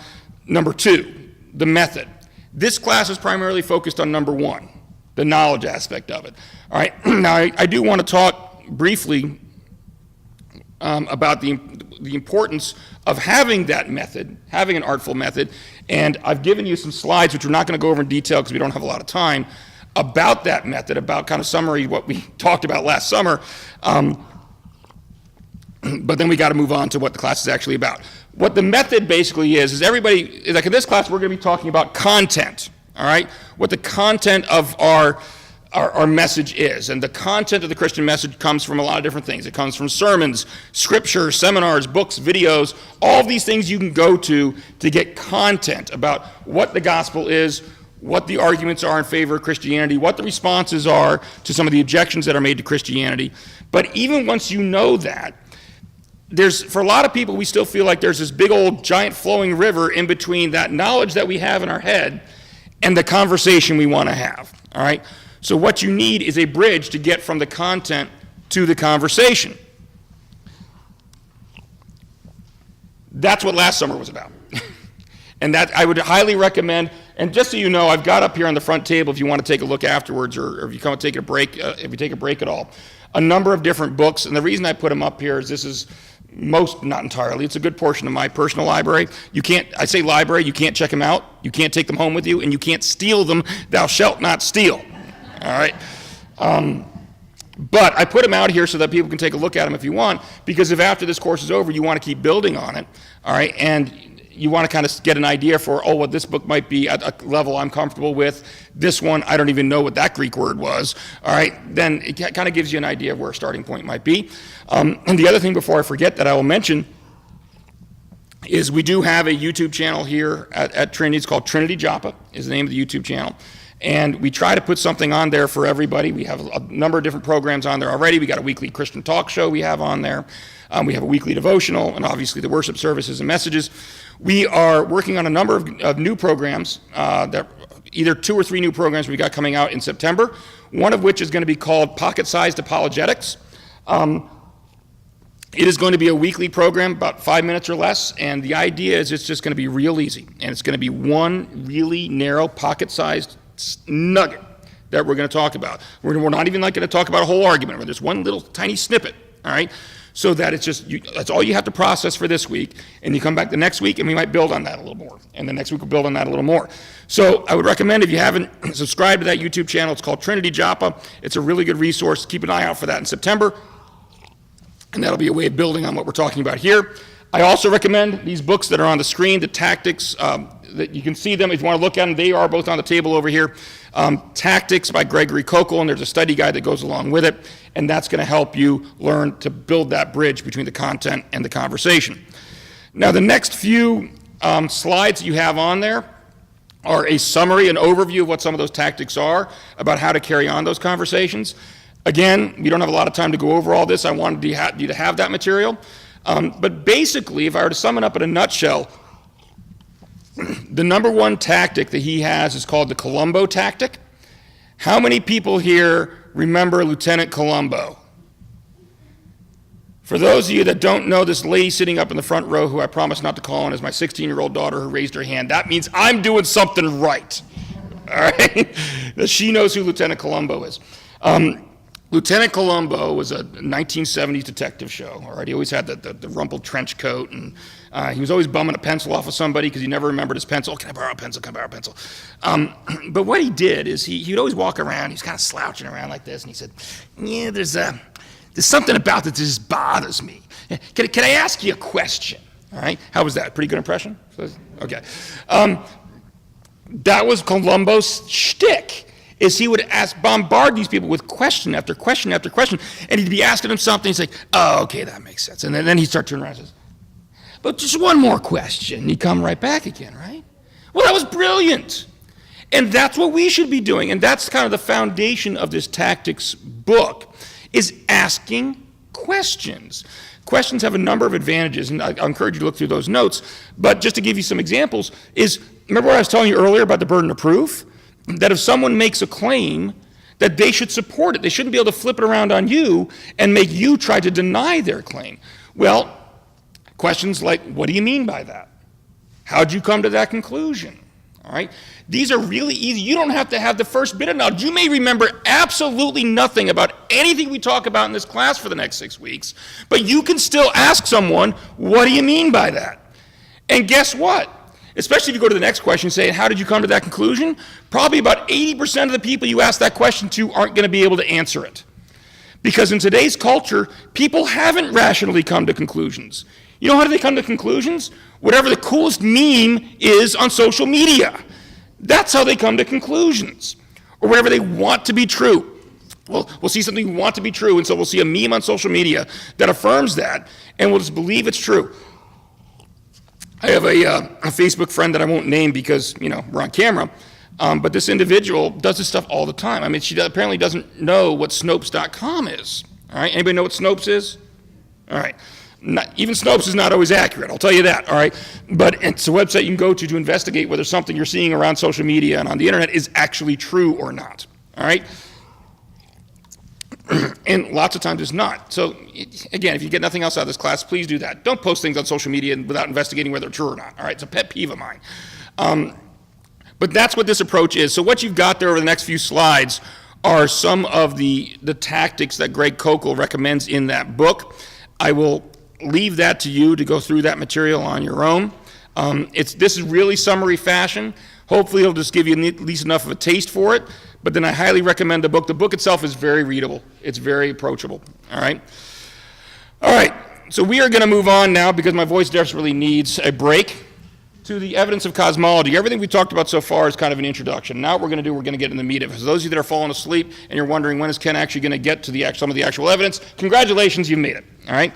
number 2, the method. This class is primarily focused on number 1, the knowledge aspect of it. All right. Now, I do want to talk briefly about the importance of having that method, having an artful method, and I've given you some slides, which we're not going to go over in detail because we don't have a lot of time, about that method, about kind of summary what we talked about last summer, but then we got to move on to what the class is actually about. What the method basically is everybody, like in this class, we're going to be talking about content, all right? What the content of our message is. And the content of the Christian message comes from a lot of different things. It comes from sermons, scripture, seminars, books, videos, all of these things you can go to get content about what the gospel is, what the arguments are in favor of Christianity, what the responses are to some of the objections that are made to Christianity. But even once you know that, for a lot of people, we still feel like there's this big old giant flowing river in between that knowledge that we have in our head and the conversation we want to have, all right? So what you need is a bridge to get from the content to the conversation. That's what last summer was about. And that I would highly recommend, and just so you know, I've got up here on the front table if you want to take a look afterwards or if you come and take a break, if you take a break at all, a number of different books. And the reason I put them up here is this is not entirely, it's a good portion of my personal library. I say library, you can't check them out, you can't take them home with you, and you can't steal them. Thou shalt not steal. All right. But I put them out here so that people can take a look at them if you want, because if after this course is over, you want to keep building on it, all right, and you want to kind of get an idea for, well, this book might be at a level I'm comfortable with. This one, I don't even know what that Greek word was, all right, then it kind of gives you an idea of where a starting point might be. And the other thing before I forget that I will mention is we do have a YouTube channel here at Trinity. It's called Trinity Joppa is the name of the YouTube channel. And we try to put something on there for everybody. We have a number of different programs on there already. We got a weekly Christian talk show we have on there. We have a weekly devotional, and obviously the worship services and messages. We are working on a number of new programs, that either 2 or 3 new programs we got coming out in September, one of which is going to be called Pocket-Sized Apologetics. It is going to be a weekly program, about 5 minutes or less, and the idea is it's just going to be real easy, and it's going to be one really narrow, pocket-sized nugget that we're going to talk about. We're not even going to talk about a whole argument. We're just one little tiny snippet, all right? So that it's just, that's all you have to process for this week, and you come back the next week, and we might build on that a little more, and the next week we'll build on that a little more. So I would recommend, if you haven't subscribed to that YouTube channel, it's called Trinity Joppa. It's a really good resource. Keep an eye out for that in September, and that'll be a way of building on what we're talking about here. I also recommend these books that are on the screen, the Tactics, that you can see them if you want to look at them. They are both on the table over here. Tactics by Gregory Kokel, and there's a study guide that goes along with it, and that's going to help you learn to build that bridge between the content and the conversation. Now, the next few slides you have on there are a summary, an overview of what some of those tactics are, about how to carry on those conversations. Again, we don't have a lot of time to go over all this. I wanted you to have that material. But basically, if I were to sum it up in a nutshell, the number one tactic that he has is called the Columbo Tactic. How many people here remember Lieutenant Columbo? For those of you that don't know, this lady sitting up in the front row, who I promised not to call on, is my 16-year-old daughter who raised her hand. That means I'm doing something right, all right? She knows who Lieutenant Columbo is. Lieutenant Columbo was a 1970s detective show, all right? He always had the rumpled trench coat, and he was always bumming a pencil off of somebody because he never remembered his pencil. Oh, can I borrow a pencil? Can I borrow a pencil? But what he did is he'd always walk around. He's kind of slouching around like this, and he said, yeah, there's something about that just bothers me. Can I ask you a question? All right? How was that? Pretty good impression? Okay. That was Columbo's shtick. Is he would bombard these people with question after question after question, and he'd be asking them something. He's like, oh, okay, that makes sense. And then he'd start turning around and says, but just one more question. And he'd come right back again, right? Well, that was brilliant. And that's what we should be doing. And that's kind of the foundation of this tactics book, is asking questions. Questions have a number of advantages, and I encourage you to look through those notes. But just to give you some examples, remember what I was telling you earlier about the burden of proof? That if someone makes a claim, that they should support it. They shouldn't be able to flip it around on you and make you try to deny their claim. Well, questions like, what do you mean by that? How'd you come to that conclusion? All right? These are really easy. You don't have to have the first bit of knowledge. You may remember absolutely nothing about anything we talk about in this class for the next 6 weeks, but you can still ask someone, what do you mean by that? And guess what? Especially if you go to the next question saying, how did you come to that conclusion? Probably about 80% of the people you ask that question to aren't going to be able to answer it. Because in today's culture, people haven't rationally come to conclusions. You know how do they come to conclusions? Whatever the coolest meme is on social media. That's how they come to conclusions. Or whatever they want to be true. Well, we'll see something we want to be true, and so we'll see a meme on social media that affirms that, and we'll just believe it's true. I have a Facebook friend that I won't name because, we're on camera, but this individual does this stuff all the time. I mean, she apparently doesn't know what Snopes.com is. All right, anybody know what Snopes is? All right, even Snopes is not always accurate, I'll tell you that, all right? But it's a website you can go to investigate whether something you're seeing around social media and on the internet is actually true or not, all right? And lots of times it's not. So again, if you get nothing else out of this class, please do that. Don't post things on social media without investigating whether they're true or not. All right, it's a pet peeve of mine. But that's what this approach is. So what you've got there over the next few slides are some of the tactics that Greg Kokel recommends in that book. I will leave that to you to go through that material on your own. This is really summary fashion. Hopefully it'll just give you at least enough of a taste for it. But then I highly recommend the book. The book itself is very readable. It's very approachable, all right? All right, so we are going to move on now because my voice desperately needs a break to the evidence of cosmology. Everything we talked about so far is kind of an introduction. Now what we're going to get in the meat of it. For those of you that are falling asleep and you're wondering when is Ken actually going to get to some of the actual evidence, congratulations, you've made it, all right?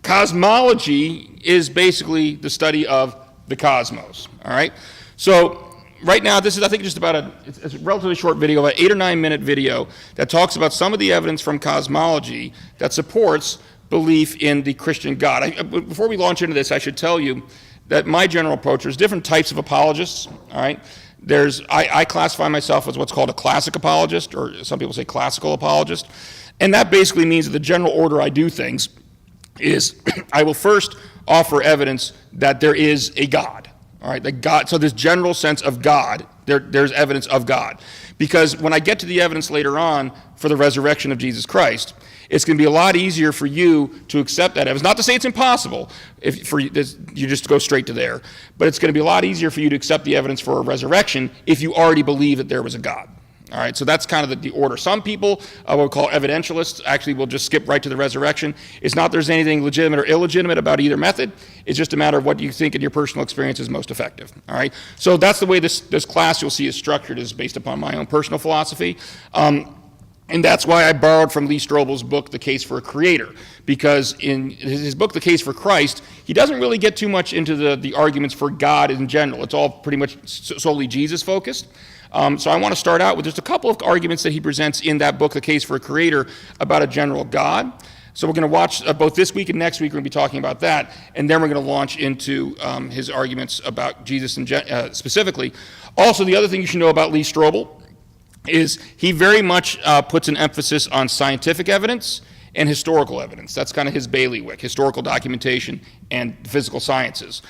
Cosmology is basically the study of the cosmos, all right? So right now, this is, I think, just about it's a relatively short video, about 8 or 9 minute video that talks about some of the evidence from cosmology that supports belief in the Christian God. Before we launch into this, I should tell you that my general approach, there's different types of apologists, all right? I classify myself as what's called a classic apologist, or some people say classical apologist, and that basically means that the general order I do things is I will first offer evidence that there is a God. All right, that God, so this general sense of God, there's evidence of God. Because when I get to the evidence later on for the resurrection of Jesus Christ, it's going to be a lot easier for you to accept that evidence. Not to say it's impossible, you just go straight to there, but it's going to be a lot easier for you to accept the evidence for a resurrection if you already believe that there was a God. All right, so that's kind of the order. Some people, what we call evidentialists, actually will just skip right to the resurrection. It's not there's anything legitimate or illegitimate about either method. It's just a matter of what you think in your personal experience is most effective. All right, so that's the way this class you'll see is structured, is based upon my own personal philosophy. And that's why I borrowed from Lee Strobel's book, The Case for a Creator, because in his book, The Case for Christ, he doesn't really get too much into the arguments for God in general. It's all pretty much solely Jesus-focused. So I want to start out with just a couple of arguments that he presents in that book, The Case for a Creator, about a general God. So we're going to watch both this week and next week. We're going to be talking about that, and then we're going to launch into his arguments about Jesus specifically. Also, the other thing you should know about Lee Strobel is he very much puts an emphasis on scientific evidence and historical evidence. That's kind of his bailiwick, historical documentation and physical sciences.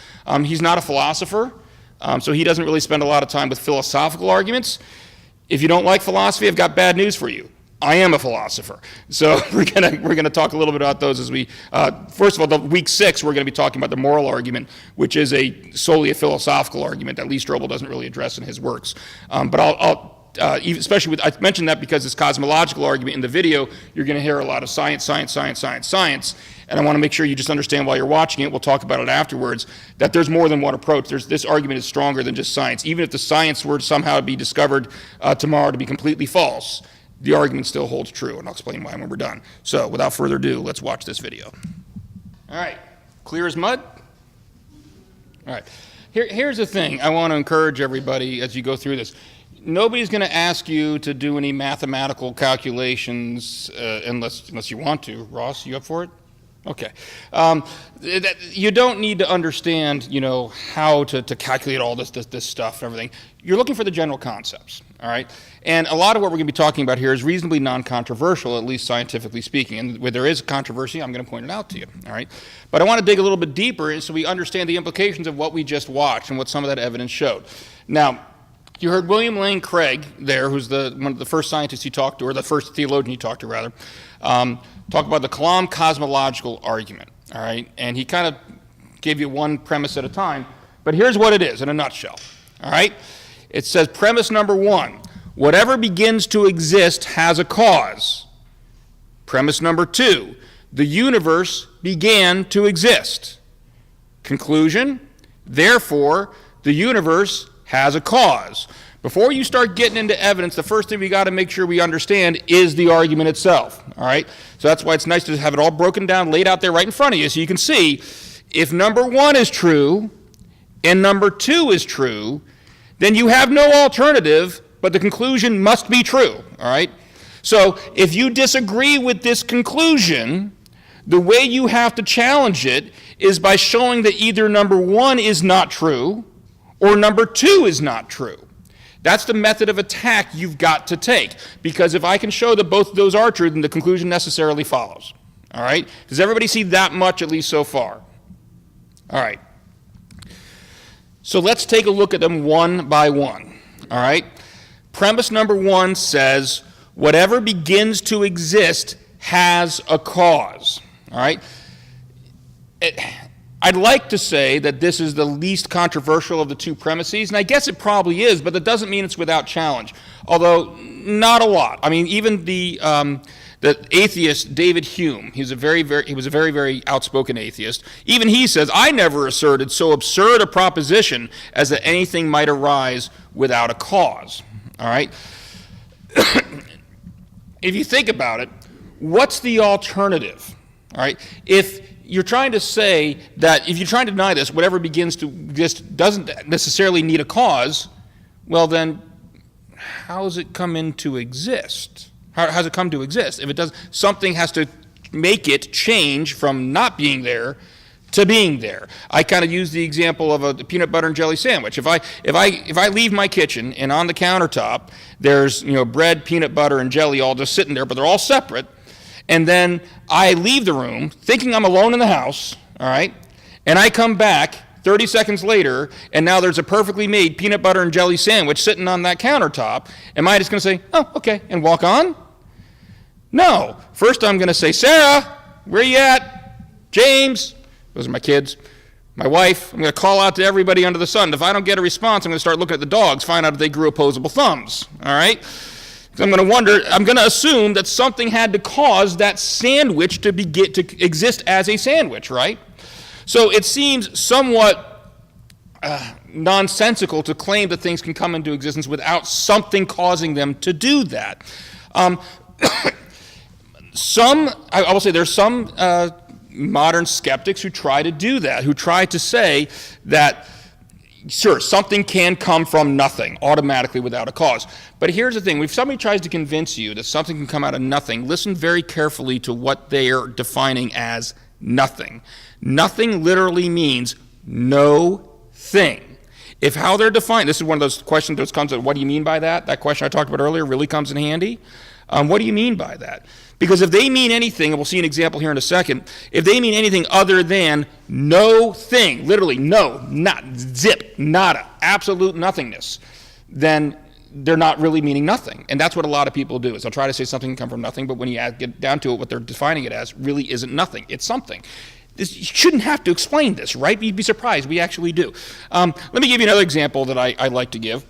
He's not a philosopher, so he doesn't really spend a lot of time with philosophical arguments. If you don't like philosophy, I've got bad news for you. I am a philosopher. So we're gonna talk a little bit about those as we, first of all, week 6, we're gonna be talking about the moral argument, which is solely a philosophical argument that Lee Strobel doesn't really address in his works. But especially I mentioned that because this cosmological argument in the video, you're going to hear a lot of science, and I want to make sure you just understand while you're watching it, we'll talk about it afterwards, that there's more than one approach. This argument is stronger than just science. Even if the science were to somehow be discovered tomorrow to be completely false, the argument still holds true, and I'll explain why when we're done. So without further ado, let's watch this video. All right, clear as mud? All right, here's the thing I want to encourage everybody as you go through this. Nobody's going to ask you to do any mathematical calculations unless you want to. Ross, you up for it? Okay. You don't need to understand, how to calculate all this stuff and everything. You're looking for the general concepts, all right? And a lot of what we're going to be talking about here is reasonably non-controversial, at least scientifically speaking. And where there is controversy, I'm going to point it out to you, all right? But I want to dig a little bit deeper so we understand the implications of what we just watched and what some of that evidence showed. Now, you heard William Lane Craig there, who's one of the first scientists he talked to, or the first theologian he talked to, rather, talk about the Kalam cosmological argument, all right? And he kind of gave you one premise at a time, but here's what it is in a nutshell, all right? It says, premise number 1, whatever begins to exist has a cause. Premise number 2, the universe began to exist. Conclusion, therefore, the universe has a cause. Before you start getting into evidence, the first thing we got to make sure we understand is the argument itself, all right? So that's why it's nice to have it all broken down, laid out there right in front of you so you can see if number 1 is true and number 2 is true, then you have no alternative, but the conclusion must be true, all right? So if you disagree with this conclusion, the way you have to challenge it is by showing that either number 1 is not true or number 2 is not true. That's the method of attack you've got to take, because if I can show that both of those are true, then the conclusion necessarily follows. All right? Does everybody see that much, at least so far? All right. So let's take a look at them one by one. All right? Premise number 1 says, whatever begins to exist has a cause. All right? I'd like to say that this is the least controversial of the 2 premises, and I guess it probably is, but that doesn't mean it's without challenge, although not a lot. I mean, even the atheist David Hume, he was a very outspoken atheist. Even he says, I never asserted so absurd a proposition as that anything might arise without a cause. All right? If you think about it, what's the alternative? All right? If you're trying to say that if you're trying to deny this, whatever begins to exist doesn't necessarily need a cause, well then, how does it come into exist? How does it come to exist? If it does, something has to make it change from not being there to being there. I kind of use the example of a peanut butter and jelly sandwich. If I leave my kitchen and on the countertop there's bread, peanut butter, and jelly all just sitting there, but they're all separate, and then I leave the room thinking I'm alone in the house, all right, and I come back 30 seconds later, and now there's a perfectly made peanut butter and jelly sandwich sitting on that countertop, am I just going to say, oh, okay, and walk on? No. First I'm going to say, Sarah, where you at? James, those are my kids. My wife, I'm going to call out to everybody under the sun. If I don't get a response, I'm going to start looking at the dogs, find out if they grew opposable thumbs, all right? I'm going to assume that something had to cause that sandwich to exist as a sandwich, right? So it seems somewhat nonsensical to claim that things can come into existence without something causing them to do that. I will say there's some modern skeptics who try to do that, who try to say that, sure, something can come from nothing automatically without a cause. But here's the thing. If somebody tries to convince you that something can come out of nothing, listen very carefully to what they are defining as nothing. Nothing literally means no thing. If how they're defined, this is one of those questions that comes at, what do you mean by that? That question I talked about earlier really comes in handy. What do you mean by that? Because if they mean anything, and we'll see an example here in a second, if they mean anything other than no thing, literally no, not, zip, nada, absolute nothingness, then they're not really meaning nothing. And that's what a lot of people do, is they'll try to say something can come from nothing, but when you get down to it, what they're defining it as really isn't nothing. It's something. You shouldn't have to explain this, right? You'd be surprised. We actually do. Let me give you another example that I like to give.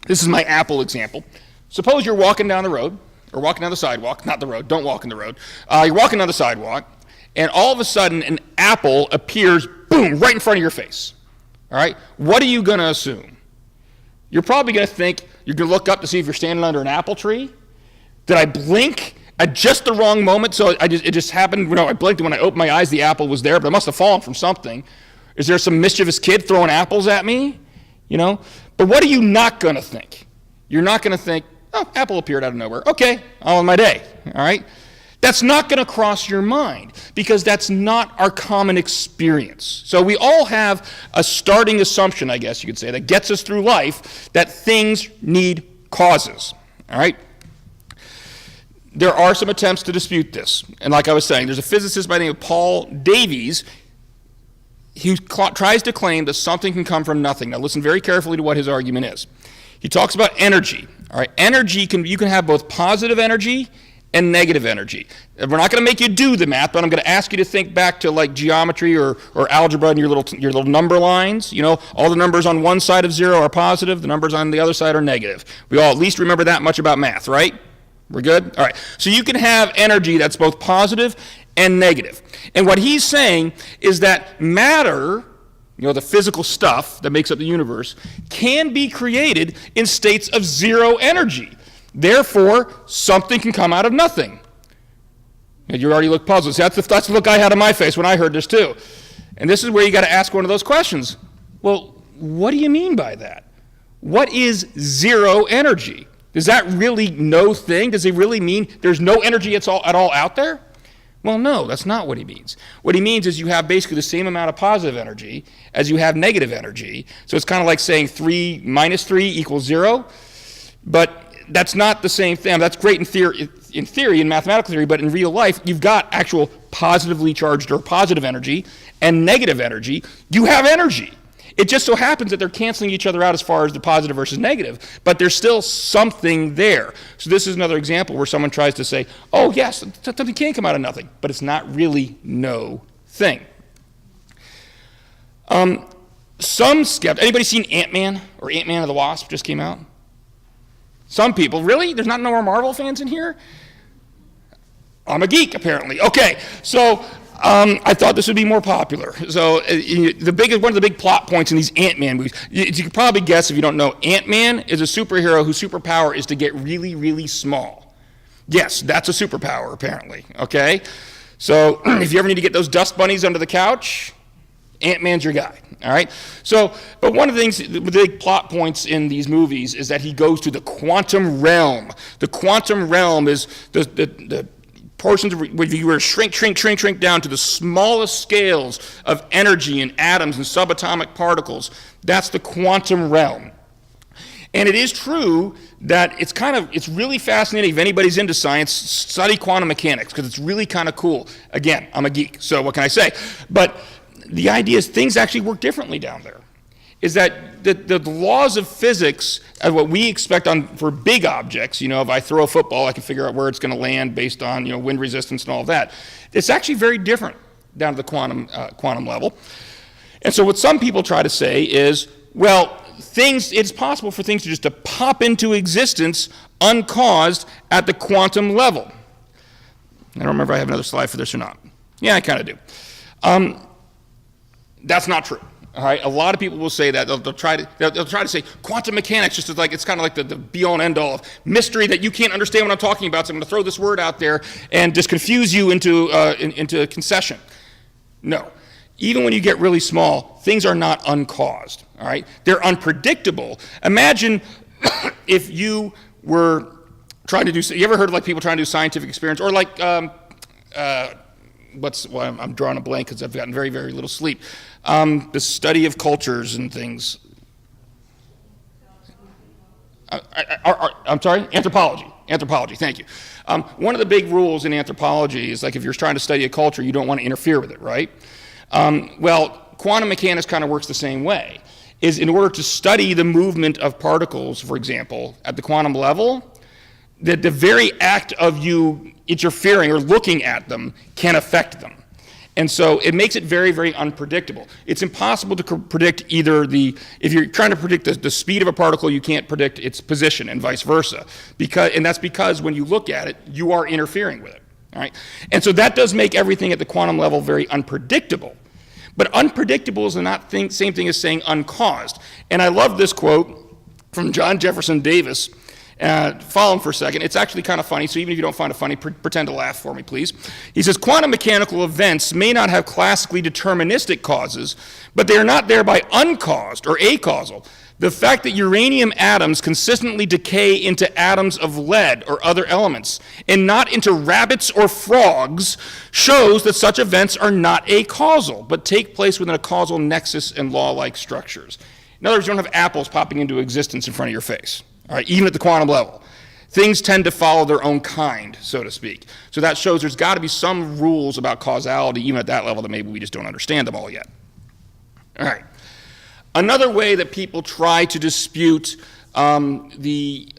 This is my apple example. Suppose you're walking down the road, or walking down the sidewalk, not the road, don't walk in the road. You're walking down the sidewalk, and all of a sudden an apple appears, boom, right in front of your face. All right? What are you going to assume? You're probably going to think, you're going to look up to see if you're standing under an apple tree. Did I blink at just the wrong moment? So it just happened, I blinked, and when I opened my eyes, the apple was there, but it must have fallen from something. Is there some mischievous kid throwing apples at me? But what are you not going to think? You're not going to think, oh, apple appeared out of nowhere. Okay, on my day, all right? That's not going to cross your mind because that's not our common experience. So we all have a starting assumption, I guess you could say, that gets us through life, that things need causes, all right? There are some attempts to dispute this. And like I was saying, there's a physicist by the name of Paul Davies who tries to claim that something can come from nothing. Now listen very carefully to what his argument is. He talks about energy. All right, energy you can have both positive energy and negative energy. We're not going to make you do the math, but I'm going to ask you to think back to like geometry or algebra and your little number lines. All the numbers on one side of zero are positive, the numbers on the other side are negative. We all at least remember that much about math, right? We're good? All right. So you can have energy that's both positive and negative. And what he's saying is that matter, the physical stuff that makes up the universe, can be created in states of zero energy. Therefore, something can come out of nothing. And you already look puzzled. See, that's the look I had on my face when I heard this too. And this is where you got to ask one of those questions. Well, what do you mean by that? What is zero energy? Does that really no thing? Does it really mean there's no energy at all out there? Well, no, that's not what he means. What he means is you have basically the same amount of positive energy as you have negative energy. So it's kind of like saying 3 minus 3 equals 0. But that's not the same thing. That's great in theory, in mathematical theory, but in real life, you've got actual positively charged or positive energy and negative energy. You have energy. It just so happens that they're canceling each other out as far as the positive versus negative, but there's still something there. So this is another example where someone tries to say, oh yes, something can come out of nothing, but it's not really no thing. Some skeptics, anybody seen Ant-Man or Ant-Man and the Wasp just came out? Some people, really? There's not no more Marvel fans in here? I'm a geek, apparently. Okay, so I thought this would be more popular. So one of the big plot points in these Ant-Man movies, you can probably guess if you don't know, Ant-Man is a superhero whose superpower is to get really, really small. Yes, that's a superpower, apparently, okay? So if you ever need to get those dust bunnies under the couch, Ant-Man's your guy, all right? So, but one of the things, the big plot points in these movies is that he goes to the quantum realm. The quantum realm is the portions where you were shrink down to the smallest scales of energy and atoms and subatomic particles. That's the quantum realm. And it is true that it's really fascinating. If anybody's into science, study quantum mechanics because it's really kind of cool. Again, I'm a geek, so what can I say? But the idea is things actually work differently down there. Is that the laws of physics, what we expect for big objects, if I throw a football, I can figure out where it's going to land based on wind resistance and all of that. It's actually very different down to the quantum level. And so what some people try to say is, well, it's possible for things to just to pop into existence uncaused at the quantum level. I don't remember if I have another slide for this or not. Yeah, I kind of do. That's not true. All right, a lot of people will say that. They'll try to say quantum mechanics just like it's kind of like the be-all and end-all of mystery that you can't understand what I'm talking about. So I'm going to throw this word out there and just confuse you into a concession. No, even when you get really small, things are not uncaused. All right, they're unpredictable. Imagine if you were trying to do. You ever heard of like people trying to do scientific experiments or like I'm drawing a blank because I've gotten very, very little sleep. The study of cultures and things. I'm sorry? Anthropology. Anthropology, thank you. One of the big rules in anthropology is like if you're trying to study a culture, you don't want to interfere with it, right? Well, quantum mechanics kind of works the same way. Is in order to study the movement of particles, for example, at the quantum level, that the very act of you interfering or looking at them can affect them. And so it makes it very, very unpredictable. It's impossible to predict if you're trying to predict the speed of a particle, you can't predict its position and vice versa. And that's because when you look at it, you are interfering with it. All right? And so that does make everything at the quantum level very unpredictable. But unpredictable is not the same thing as saying uncaused. And I love this quote from John Jefferson Davis. Follow him for a second. It's actually kind of funny, so even if you don't find it funny, pretend to laugh for me, please. He says, quantum mechanical events may not have classically deterministic causes, but they are not thereby uncaused or acausal. The fact that uranium atoms consistently decay into atoms of lead or other elements, and not into rabbits or frogs, shows that such events are not acausal, but take place within a causal nexus and law-like structures. In other words, you don't have apples popping into existence in front of your face. All right, even at the quantum level. Things tend to follow their own kind, so to speak. So that shows there's got to be some rules about causality, even at that level, that maybe we just don't understand them all yet. All right. Another way that people try to dispute the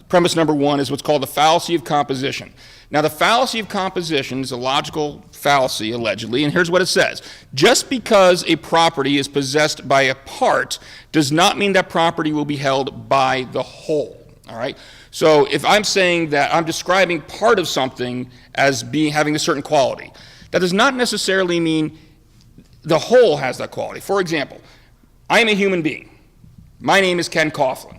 premise number one is what's called the fallacy of composition. Now, the fallacy of composition is a logical fallacy, allegedly, and here's what it says. Just because a property is possessed by a part does not mean that property will be held by the whole, all right? So if I'm saying that I'm describing part of something as having a certain quality, that does not necessarily mean the whole has that quality. For example, I am a human being. My name is Ken Coughlan.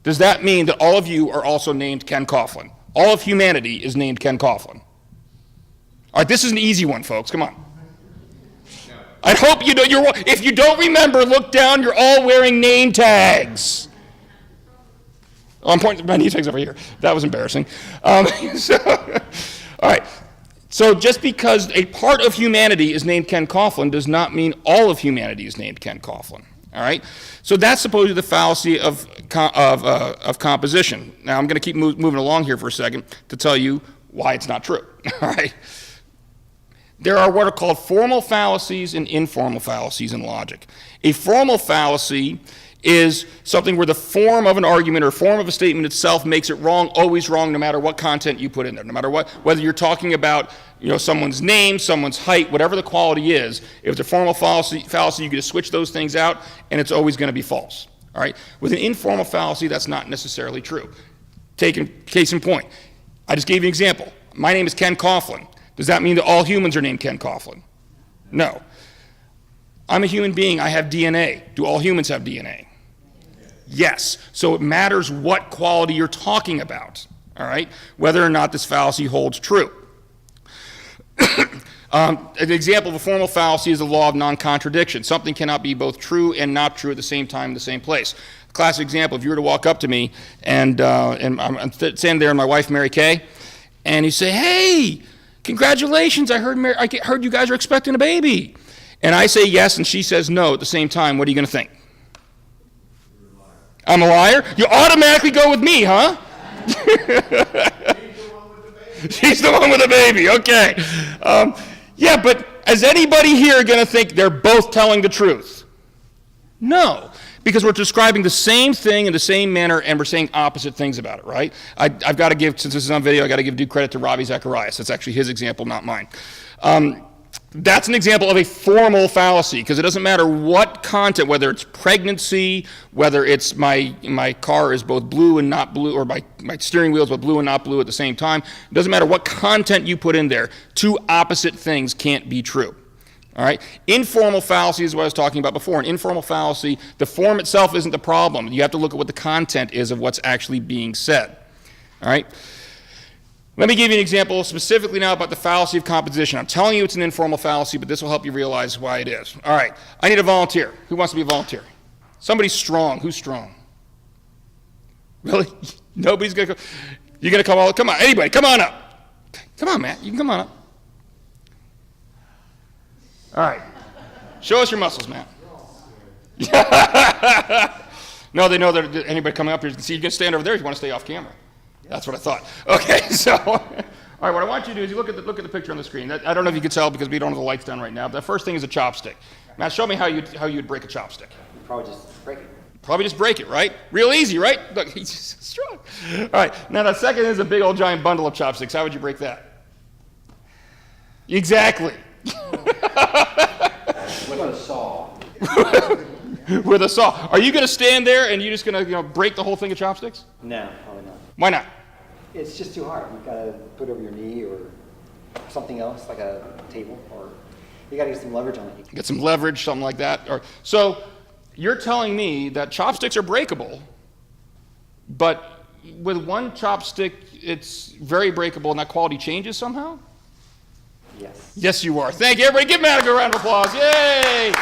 Does that mean that all of you are also named Ken Coughlan? All of humanity is named Ken Coughlan. All right, this is an easy one, folks. Come on. I hope you know. If you don't remember, look down. You're all wearing name tags. Oh, I'm pointing my name tags over here. That was embarrassing. All right. So just because a part of humanity is named Ken Coughlan does not mean all of humanity is named Ken Coughlan. All right, so that's supposedly the fallacy of composition. Now I'm going to keep moving along here for a second to tell you why it's not true. All right, there are what are called formal fallacies and informal fallacies in logic. A formal fallacy is something where the form of an argument or form of a statement itself makes it wrong, always wrong, no matter what content you put in there, no matter what, whether you're talking about someone's name, someone's height, whatever the quality is. If it's a formal fallacy, you get to switch those things out, and it's always going to be false. All right. With an informal fallacy, that's not necessarily true. Case in point, I just gave you an example. My name is Ken Coughlan. Does that mean that all humans are named Ken Coughlan? No. I'm a human being. I have DNA. Do all humans have DNA? Yes. So it matters what quality you're talking about, all right, whether or not this fallacy holds true. An example of a formal fallacy is the law of non-contradiction. Something cannot be both true and not true at the same time in the same place. Classic example, if you were to walk up to me and I'm standing there and my wife, Mary Kay, and you say, hey, congratulations, I heard you guys are expecting a baby. And I say yes and she says no at the same time, what are you going to think? I'm a liar? You automatically go with me, huh? She's the one with the baby, okay. Yeah, but is anybody here going to think they're both telling the truth? No, because we're describing the same thing in the same manner and we're saying opposite things about it, right? I've got to give, since this is on video, I've got to give due credit to Ravi Zacharias. That's actually his example, not mine. That's an example of a formal fallacy, because it doesn't matter what content, whether it's pregnancy, whether it's my car is both blue and not blue, or my steering wheel is both blue and not blue at the same time. It doesn't matter what content you put in there. Two opposite things can't be true. All right? Informal fallacy is what I was talking about before. An informal fallacy, the form itself isn't the problem. You have to look at what the content is of what's actually being said. All right? Let me give you an example specifically now about the fallacy of composition. I'm telling you it's an informal fallacy, but this will help you realize why it is. All right, I need a volunteer. Who wants to be a volunteer? Somebody strong. Who's strong? Really? Nobody's going to come? You're going to come all? Come on, anybody, come on up. Come on, Matt, you can come on up. All right, show us your muscles, Matt. No, they know that anybody coming up here can see. You can stand over there if you want to stay off camera. That's what I thought. Okay, so, all right, what I want you to do is you look at the picture on the screen. I don't know if you can tell because we don't have the lights down right now, but the first thing is a chopstick. Matt, show me how you'd break a chopstick. Probably just break it. Probably just break it, right? Real easy, right? Look, he's just strong. All right, now the second is a big old giant bundle of chopsticks. How would you break that? Exactly. With a saw. With a saw. Are you going to stand there and you're just going to break the whole thing of chopsticks? No, probably not. Why not? It's just too hard. You've got to put it over your knee or something else, like a table, or you got to get some leverage on it. Get some leverage, something like that. So you're telling me that chopsticks are breakable, but with one chopstick, it's very breakable and that quality changes somehow? Yes. Yes, you are. Thank you, everybody. Give Matt a good round of applause. Yay!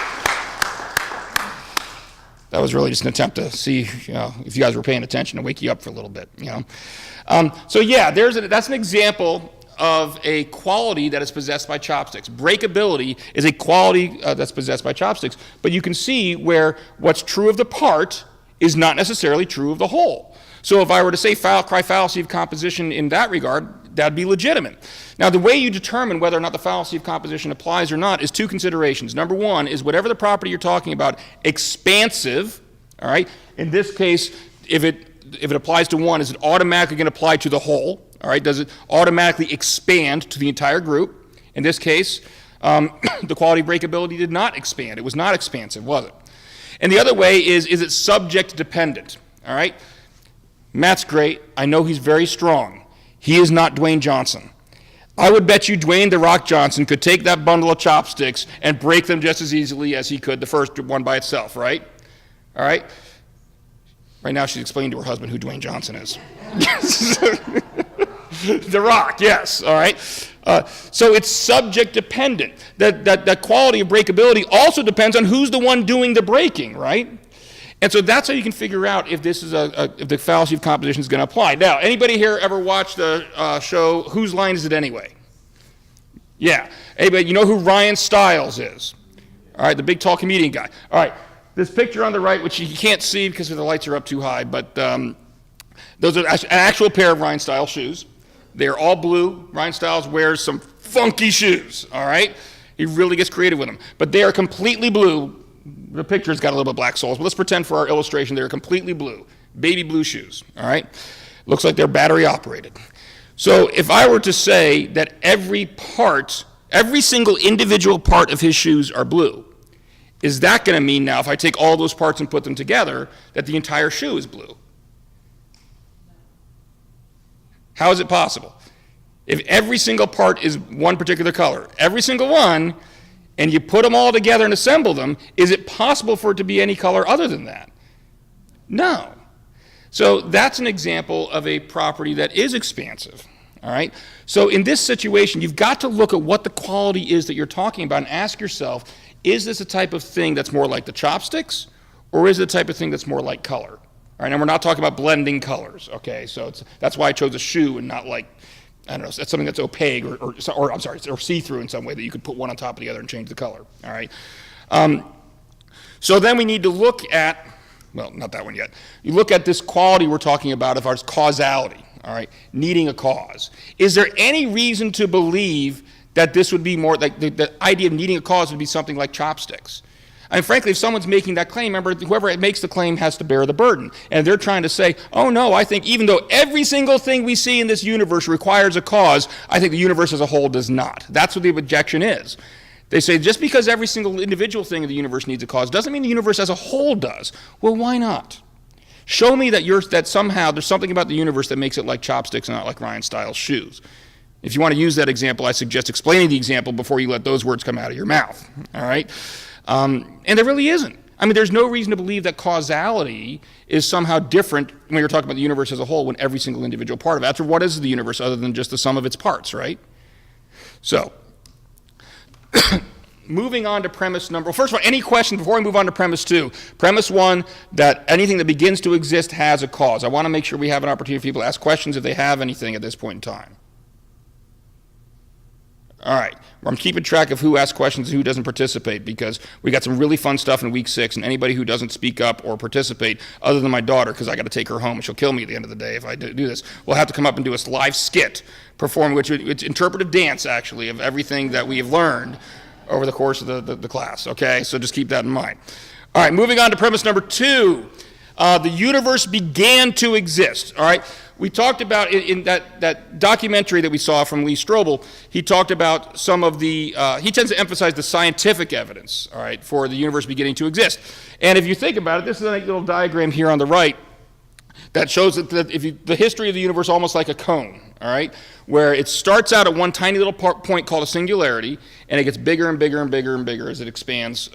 That was really just an attempt to see, if you guys were paying attention and wake you up for a little bit, So yeah, that's an example of a quality that is possessed by chopsticks. Breakability is a quality that's possessed by chopsticks, but you can see where what's true of the part is not necessarily true of the whole. So if I were to say cry fallacy of composition in that regard, that'd be legitimate. Now, the way you determine whether or not the fallacy of composition applies or not is two considerations. Number one is whatever the property you're talking about, expansive, all right? In this case, if it applies to one, is it automatically going to apply to the whole? All right, does it automatically expand to the entire group? In this case, the quality of breakability did not expand. It was not expansive, was it? And the other way is it subject dependent? All right? Matt's great. I know he's very strong. He is not Dwayne Johnson. I would bet you Dwayne "The Rock" Johnson could take that bundle of chopsticks and break them just as easily as he could the first one by itself, right? All right? Right now she's explaining to her husband who Dwayne Johnson is. The Rock, yes, all right? So it's subject dependent. That quality of breakability also depends on who's the one doing the breaking, right? And so that's how you can figure out if this is if the fallacy of composition is going to apply. Now, anybody here ever watched the show Whose Line Is It Anyway? Yeah. Anybody, you know who Ryan Stiles is? All right, the big tall comedian guy. All right, this picture on the right, which you can't see because the lights are up too high, but those are an actual pair of Ryan Stiles shoes. They're all blue. Ryan Stiles wears some funky shoes, all right? He really gets creative with them. But they are completely blue. The picture's got a little bit of black soles, but let's pretend for our illustration they're completely blue. Baby blue shoes, all right? Looks like they're battery operated. So if I were to say that every single individual part of his shoes are blue, is that going to mean now, if I take all those parts and put them together, that the entire shoe is blue? How is it possible? If every single part is one particular color, every single one, and you put them all together and assemble them, is it possible for it to be any color other than that? No. So that's an example of a property that is expansive, all right? So in this situation, you've got to look at what the quality is that you're talking about and ask yourself, is this a type of thing that's more like the chopsticks, or is it the type of thing that's more like color? All right, and we're not talking about blending colors, okay? So that's why I chose a shoe and not like, I don't know, that's something that's opaque or see-through in some way that you could put one on top of the other and change the color, all right? So then we need to look at, well, not that one yet. You look at this quality we're talking about of our causality, all right, needing a cause. Is there any reason to believe that this would be more, like the idea of needing a cause would be something like chopsticks? I mean, frankly, if someone's making that claim, remember, whoever makes the claim has to bear the burden. And they're trying to say, oh no, I think even though every single thing we see in this universe requires a cause, I think the universe as a whole does not. That's what the objection is. They say just because every single individual thing in the universe needs a cause doesn't mean the universe as a whole does. Well, why not? Show me that somehow there's something about the universe that makes it like chopsticks and not like Ryan Stiles' shoes. If you want to use that example, I suggest explaining the example before you let those words come out of your mouth, all right? And there really isn't. I mean, there's no reason to believe that causality is somehow different when you're talking about the universe as a whole when every single individual part of it. After what is the universe other than just the sum of its parts, right? So, moving on to premise number, first of all, any questions before we move on to premise 2? Premise 1, that anything that begins to exist has a cause. I want to make sure we have an opportunity for people to ask questions if they have anything at this point in time. All right, I'm keeping track of who asks questions and who doesn't participate because we got some really fun stuff in week 6, and anybody who doesn't speak up or participate, other than my daughter, because I got to take her home and she'll kill me at the end of the day if I do this, will have to come up and do a live skit, it's interpretive dance, actually, of everything that we have learned over the course of the class, okay? So just keep that in mind. All right, moving on to premise number 2. The universe began to exist, all right? We talked about in that documentary that we saw from Lee Strobel, he talked about some of the, he tends to emphasize the scientific evidence, all right, for the universe beginning to exist. And if you think about it, this is a little diagram here on the right that shows that the history of the universe almost like a cone, all right, where it starts out at one tiny little point called a singularity, and it gets bigger and bigger and bigger and bigger as it expands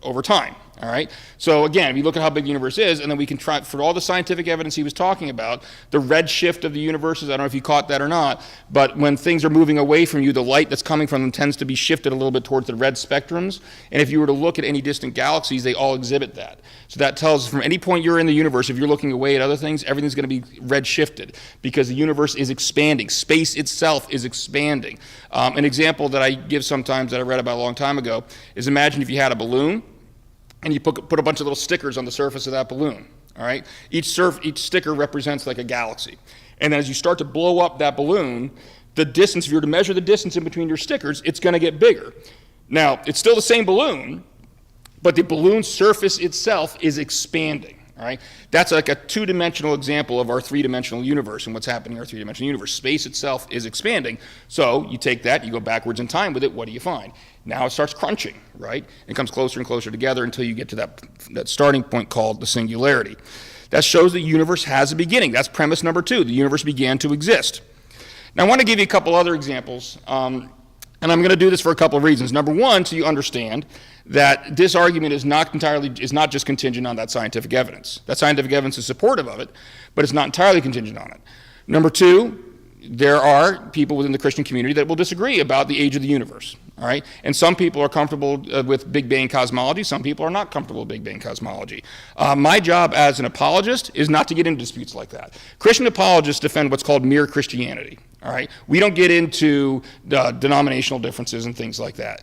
over time. All right. So again, if you look at how big the universe is, and then we can try for all the scientific evidence he was talking about, the redshift of the universes. I don't know if you caught that or not, but when things are moving away from you, the light that's coming from them tends to be shifted a little bit towards the red spectrums. And if you were to look at any distant galaxies, they all exhibit that. So that tells us from any point you're in the universe, if you're looking away at other things, everything's going to be red shifted because the universe is expanding. Space itself is expanding. An example that I give sometimes that I read about a long time ago is imagine if you had a balloon and you put a bunch of little stickers on the surface of that balloon, all right? Each sticker represents like a galaxy. And as you start to blow up that balloon, the distance, if you were to measure the distance in between your stickers, it's going to get bigger. Now, it's still the same balloon, but the balloon surface itself is expanding, all right? That's like a two-dimensional example of our three-dimensional universe and what's happening in our three-dimensional universe. Space itself is expanding. So you take that, you go backwards in time with it, what do you find? Now it starts crunching, right? It comes closer and closer together until you get to that starting point called the singularity. That shows the universe has a beginning. That's premise number 2. The universe began to exist. Now I want to give you a couple other examples, and I'm going to do this for a couple of reasons. Number 1, so you understand that this argument is not just contingent on that scientific evidence. That scientific evidence is supportive of it, but it's not entirely contingent on it. Number 2, there are people within the Christian community that will disagree about the age of the universe, all right? And some people are comfortable with Big Bang cosmology. Some people are not comfortable with Big Bang cosmology. My job as an apologist is not to get into disputes like that. Christian apologists defend what's called mere Christianity, all right? We don't get into denominational differences and things like that.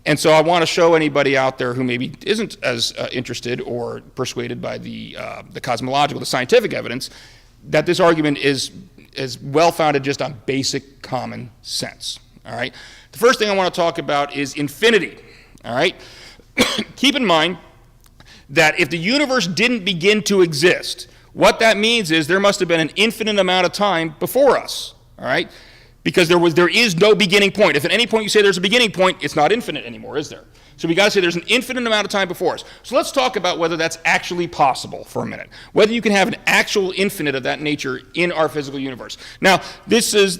And so I want to show anybody out there who maybe isn't as interested or persuaded by the cosmological, the scientific evidence, that this argument is well-founded just on basic common sense, all right? The first thing I want to talk about is infinity, all right? Keep in mind that if the universe didn't begin to exist, what that means is there must have been an infinite amount of time before us, all right? Because there is no beginning point. If at any point you say there's a beginning point, it's not infinite anymore, is there? So we got to say there's an infinite amount of time before us. So let's talk about whether that's actually possible for a minute. Whether you can have an actual infinite of that nature in our physical universe. Now, this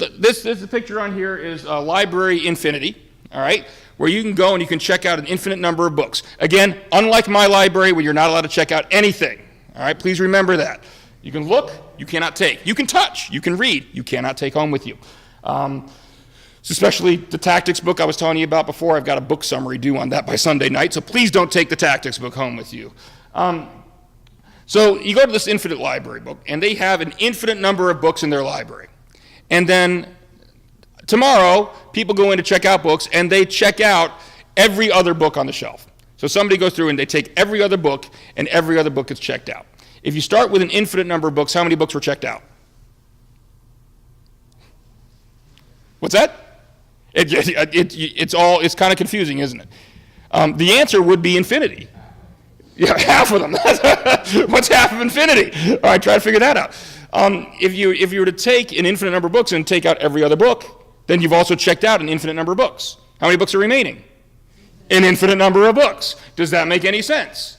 picture on here is Library Infinity, all right, where you can go and you can check out an infinite number of books. Again, unlike my library where you're not allowed to check out anything, all right, please remember that. You can look, you cannot take. You can touch, you can read, you cannot take home with you. Especially the tactics book I was telling you about before. I've got a book summary due on that by Sunday night, so please don't take the tactics book home with you. So you go to this infinite library book, and they have an infinite number of books in their library. And then tomorrow, people go in to check out books, and they check out every other book on the shelf. So somebody goes through and they take every other book, and every other book gets checked out. If you start with an infinite number of books, how many books were checked out? What's that? It's kind of confusing, isn't it? The answer would be infinity. Yeah, half of them. What's half of infinity? All right, try to figure that out. If you were to take an infinite number of books and take out every other book, then you've also checked out an infinite number of books. How many books are remaining? An infinite number of books. Does that make any sense?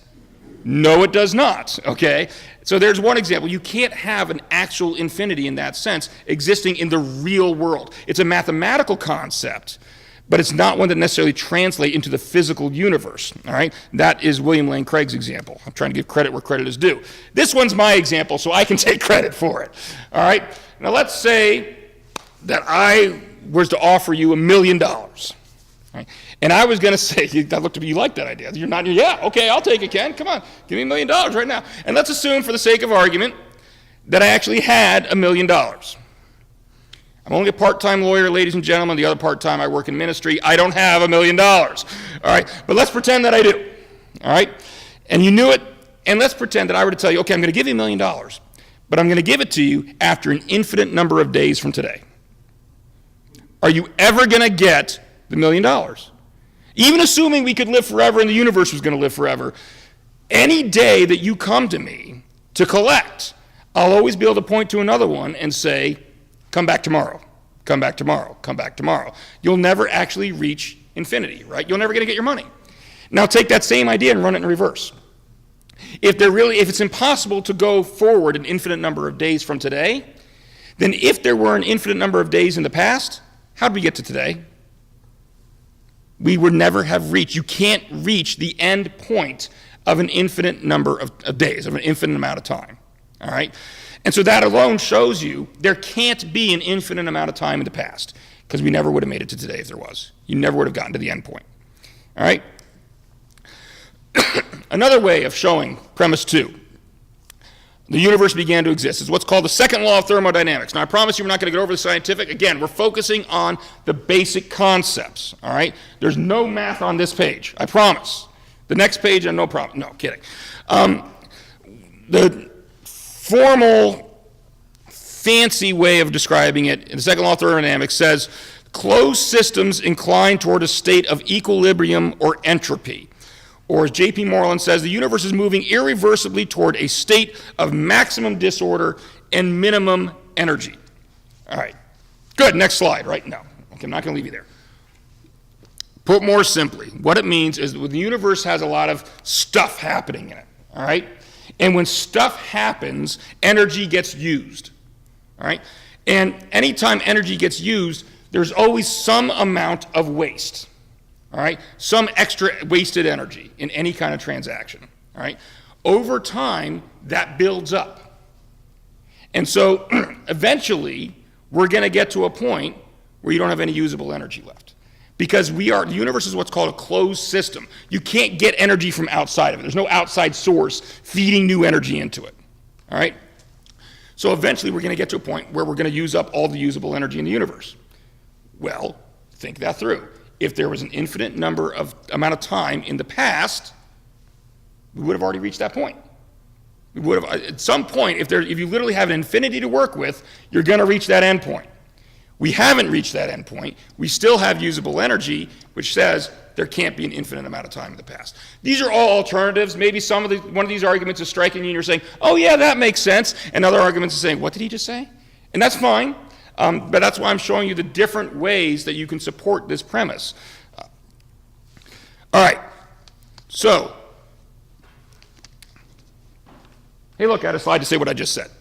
No, it does not, okay? So there's one example. You can't have an actual infinity in that sense existing in the real world. It's a mathematical concept, but it's not one that necessarily translates into the physical universe, all right? That is William Lane Craig's example. I'm trying to give credit where credit is due. This one's my example, so I can take credit for it, all right? Now let's say that I was to offer you $1 million, right? And I was going to say, that looked to me, you like that idea. You're not, yeah, okay, I'll take it, Ken. Come on, give me $1 million right now. And let's assume, for the sake of argument, that I actually had $1 million. I'm only a part-time lawyer, ladies and gentlemen. The other part-time I work in ministry. I don't have $1 million. All right, but let's pretend that I do. All right, and you knew it. And let's pretend that I were to tell you, okay, I'm going to give you $1 million, but I'm going to give it to you after an infinite number of days from today. Are you ever going to get the $1 million? Even assuming we could live forever and the universe was going to live forever, any day that you come to me to collect, I'll always be able to point to another one and say, come back tomorrow, come back tomorrow, come back tomorrow. You'll never actually reach infinity, right? You're never going to get your money. Now take that same idea and run it in reverse. If it's impossible to go forward an infinite number of days from today, then if there were an infinite number of days in the past, how did we get to today? We would never have reached. You can't reach the end point of an infinite number of days, of an infinite amount of time. All right? And so that alone shows you there can't be an infinite amount of time in the past, because we never would have made it to today if there was. You never would have gotten to the end point. All right? Another way of showing premise 2, the universe began to exist, is what's called the second law of thermodynamics. Now, I promise you we're not going to get over the scientific. Again, we're focusing on the basic concepts, all right? There's no math on this page, I promise. The next page, no problem. No, kidding. The formal, fancy way of describing it in the second law of thermodynamics says, closed systems incline toward a state of equilibrium or entropy. Or as J.P. Moreland says, the universe is moving irreversibly toward a state of maximum disorder and minimum energy. All right. Good. Next slide, right? No. Okay, I'm not going to leave you there. Put more simply, what it means is that the universe has a lot of stuff happening in it. All right? And when stuff happens, energy gets used. All right? And anytime energy gets used, there's always some amount of waste. All right, some extra wasted energy in any kind of transaction. All right, over time that builds up, and so eventually we're going to get to a point where you don't have any usable energy left, because the universe is what's called a closed system. You can't get energy from outside of it. There's no outside source feeding new energy into it. All right, so eventually we're going to get to a point where we're going to use up all the usable energy in the universe. Well, think that through. If there was an infinite amount of time in the past, we would have already reached that point. We would have, at some point, if you literally have an infinity to work with, you're going to reach that end point. We haven't reached that end point. We still have usable energy, which says there can't be an infinite amount of time in the past. These are all alternatives. Maybe one of these arguments is striking you and you're saying, oh yeah, that makes sense. And other arguments are saying, what did he just say? And that's fine. But that's why I'm showing you the different ways that you can support this premise. All right, so, hey, look, I had a slide to say what I just said.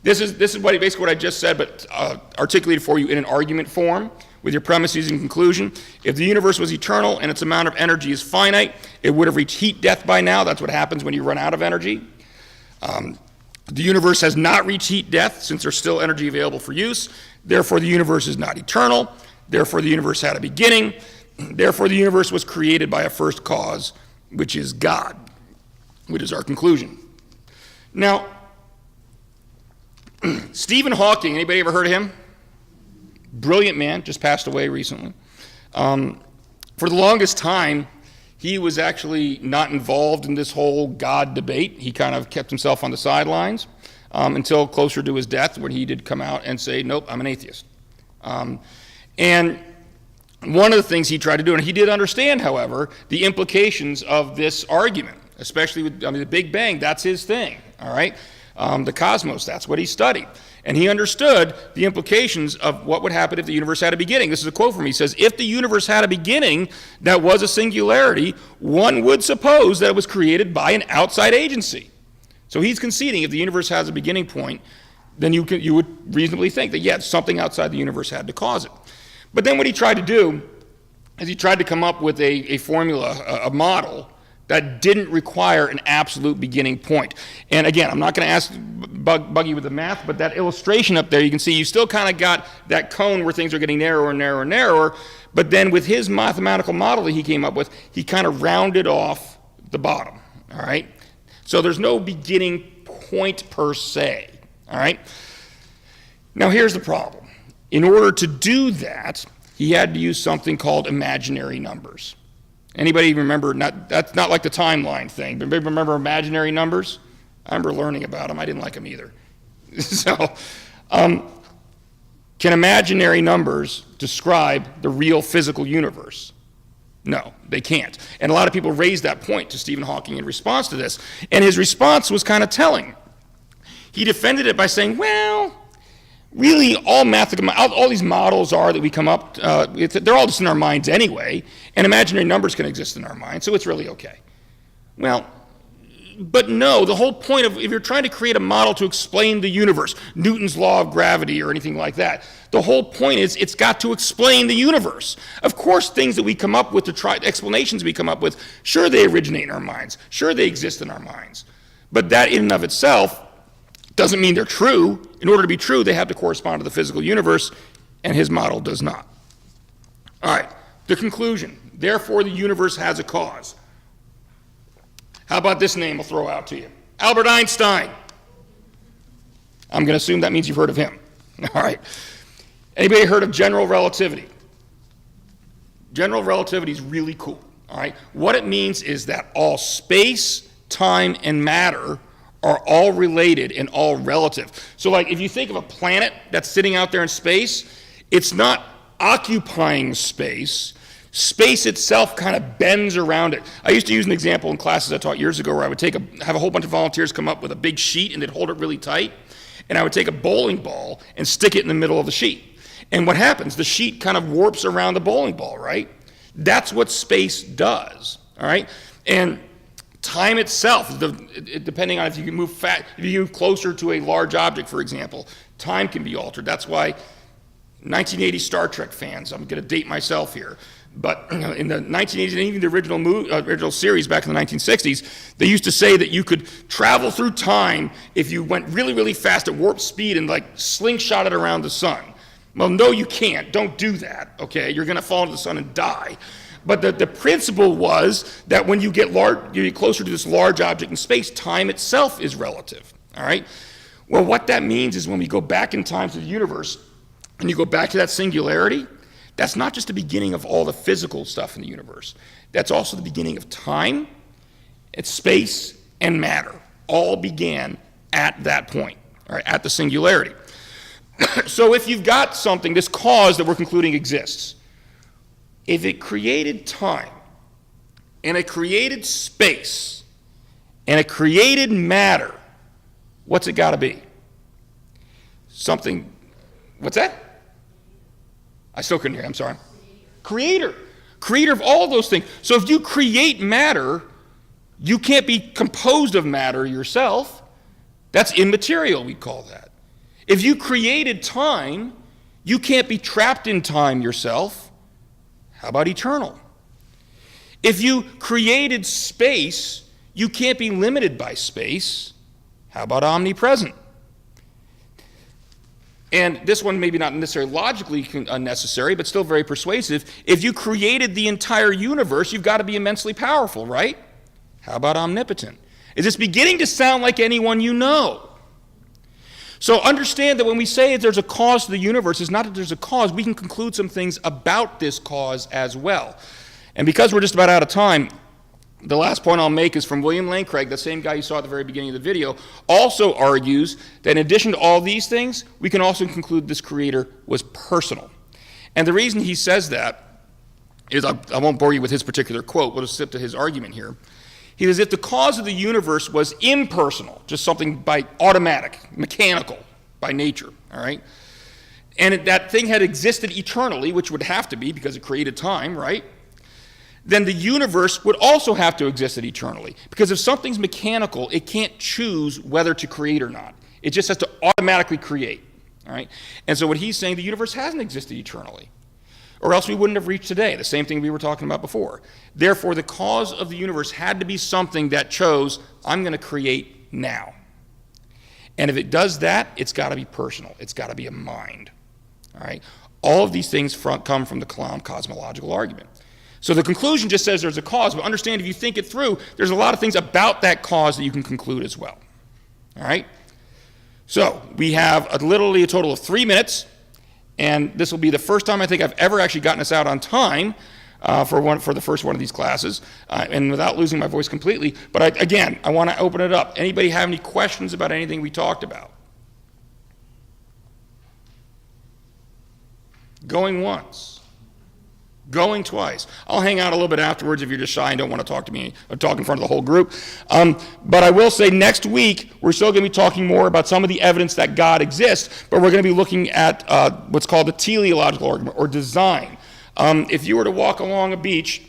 This is basically what I just said, but articulated for you in an argument form with your premises and conclusion. If the universe was eternal and its amount of energy is finite, it would have reached heat death by now. That's what happens when you run out of energy. The universe has not reached heat death since there's still energy available for use. Therefore, the universe is not eternal. Therefore, the universe had a beginning. Therefore, the universe was created by a first cause, which is God, which is our conclusion. Now, Stephen Hawking, anybody ever heard of him? Brilliant man, just passed away recently. For the longest time, he was actually not involved in this whole God debate. He kind of kept himself on the sidelines until closer to his death, when he did come out and say, nope, I'm an atheist. And one of the things he tried to do, and he did understand, however, the implications of this argument, especially with the Big Bang. That's his thing, all right? the cosmos. That's what he studied. And he understood the implications of what would happen if the universe had a beginning. This is a quote from him. He says, if the universe had a beginning that was a singularity, one would suppose that it was created by an outside agency. So he's conceding if the universe has a beginning point, then you would reasonably think that, yes, something outside the universe had to cause it. But then what he tried to do is he tried to come up with a formula, a model, that didn't require an absolute beginning point. And again, I'm not going to bug you with the math, but that illustration up there, you can see you still kind of got that cone where things are getting narrower and narrower and narrower, but then with his mathematical model that he came up with, he kind of rounded off the bottom, all right? So there's no beginning point per se, all right? Now here's the problem. In order to do that, he had to use something called imaginary numbers. Anybody remember, that's not like the timeline thing, but remember imaginary numbers? I remember learning about them. I didn't like them either. So, can imaginary numbers describe the real physical universe? No, they can't. And a lot of people raised that point to Stephen Hawking in response to this. And his response was kind of telling. He defended it by saying, well, really, all these models are that we come up, they're all just in our minds anyway, and imaginary numbers can exist in our minds, so it's really okay. Well, but no, the whole point of, if you're trying to create a model to explain the universe, Newton's law of gravity or anything like that, the whole point is it's got to explain the universe. Of course, things that we come up with, explanations we come up with, sure they originate in our minds, sure they exist in our minds, but that in and of itself doesn't mean they're true. In order to be true, they have to correspond to the physical universe, and his model does not. All right, the conclusion. Therefore, the universe has a cause. How about this name I'll throw out to you? Albert Einstein. I'm going to assume that means you've heard of him. All right. Anybody heard of general relativity? General relativity is really cool. All right. What it means is that all space, time, and matter are all related and all relative. So like if you think of a planet that's sitting out there in space, it's not occupying space. Space itself kind of bends around it. I used to use an example in classes I taught years ago where I would have a whole bunch of volunteers come up with a big sheet and they'd hold it really tight, and I would take a bowling ball and stick it in the middle of the sheet. And what happens? The sheet kind of warps around the bowling ball, right? That's what space does, all right? And time itself, depending on if you can move if you move closer to a large object, for example, time can be altered. That's why 1980 Star Trek fans, I'm going to date myself here, but in the 1980s and even the original series back in the 1960s, they used to say that you could travel through time if you went really, really fast at warp speed and like slingshot it around the sun. Well, no, you can't. Don't do that, okay? You're going to fall into the sun and die. But the principle was that when you get closer to this large object in space, time itself is relative, all right? Well, what that means is when we go back in time to the universe, and you go back to that singularity, that's not just the beginning of all the physical stuff in the universe. That's also the beginning of time, it's space, and matter. All began at that point, all right, at the singularity. So if you've got something, this cause that we're concluding exists, if it created time, and it created space, and it created matter, what's it got to be? Something, what's that? I still couldn't hear, I'm sorry. Creator. Creator of all those things. So if you create matter, you can't be composed of matter yourself. That's immaterial, we call that. If you created time, you can't be trapped in time yourself. How about eternal? If you created space, you can't be limited by space. How about omnipresent? And this one maybe not necessarily logically unnecessary, but still very persuasive. If you created the entire universe, you've got to be immensely powerful, right? How about omnipotent? Is this beginning to sound like anyone you know? So understand that when we say there's a cause to the universe, it's not that there's a cause. We can conclude some things about this cause as well. And because we're just about out of time, the last point I'll make is from William Lane Craig, the same guy you saw at the very beginning of the video, also argues that in addition to all these things, we can also conclude this creator was personal. And the reason he says that is, I won't bore you with his particular quote, we'll just skip to his argument here. He says, if the cause of the universe was impersonal, just something by automatic, mechanical by nature, all right, and that thing had existed eternally, which would have to be because it created time, right, then the universe would also have to exist eternally. Because if something's mechanical, it can't choose whether to create or not. It just has to automatically create, all right? And so what he's saying, the universe hasn't existed eternally, or else we wouldn't have reached today, the same thing we were talking about before. Therefore, the cause of the universe had to be something that chose, I'm going to create now. And if it does that, it's got to be personal. It's got to be a mind, all right? All of these things come from the Kalam cosmological argument. So the conclusion just says there's a cause, but understand if you think it through, there's a lot of things about that cause that you can conclude as well, all right? So we have literally a total of 3 minutes, and this will be the first time I think I've ever actually gotten us out on time for the first one of these classes, and without losing my voice completely. But again, I want to open it up. Anybody have any questions about anything we talked about? Going once. Going twice. I'll hang out a little bit afterwards if you're just shy and don't want to talk to me or talk in front of the whole group. But I will say next week, we're still going to be talking more about some of the evidence that God exists, but we're going to be looking at what's called the teleological argument, or design. If you were to walk along a beach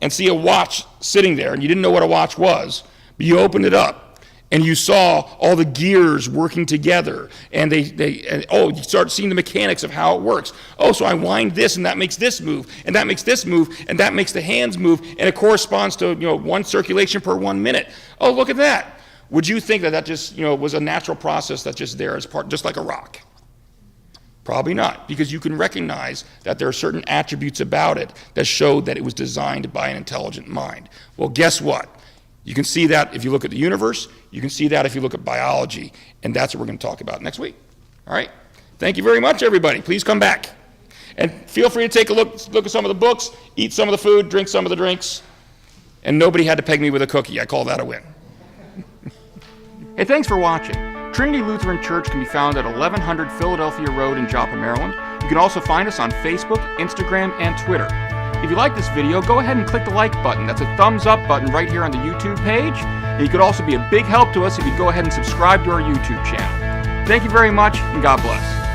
and see a watch sitting there, and you didn't know what a watch was, but you opened it up, and you saw all the gears working together, and you start seeing the mechanics of how it works. Oh, so I wind this, and that makes this move, and that makes this move, and that makes the hands move, and it corresponds to 1 circulation per 1 minute. Oh, look at that. Would you think that just was a natural process that's just there as part, just like a rock? Probably not, because you can recognize that there are certain attributes about it that show that it was designed by an intelligent mind. Well, guess what? You can see that if you look at the universe. You can see that if you look at biology. And that's what we're going to talk about next week. All right? Thank you very much, everybody. Please come back. And feel free to take a look at some of the books, eat some of the food, drink some of the drinks. And nobody had to peg me with a cookie. I call that a win. Hey, thanks for watching. Trinity Lutheran Church can be found at 1100 Philadelphia Road in Joppa, Maryland. You can also find us on Facebook, Instagram, and Twitter. If you like this video, go ahead and click the like button. That's a thumbs up button right here on the YouTube page. And you could also be a big help to us if you go ahead and subscribe to our YouTube channel. Thank you very much, and God bless.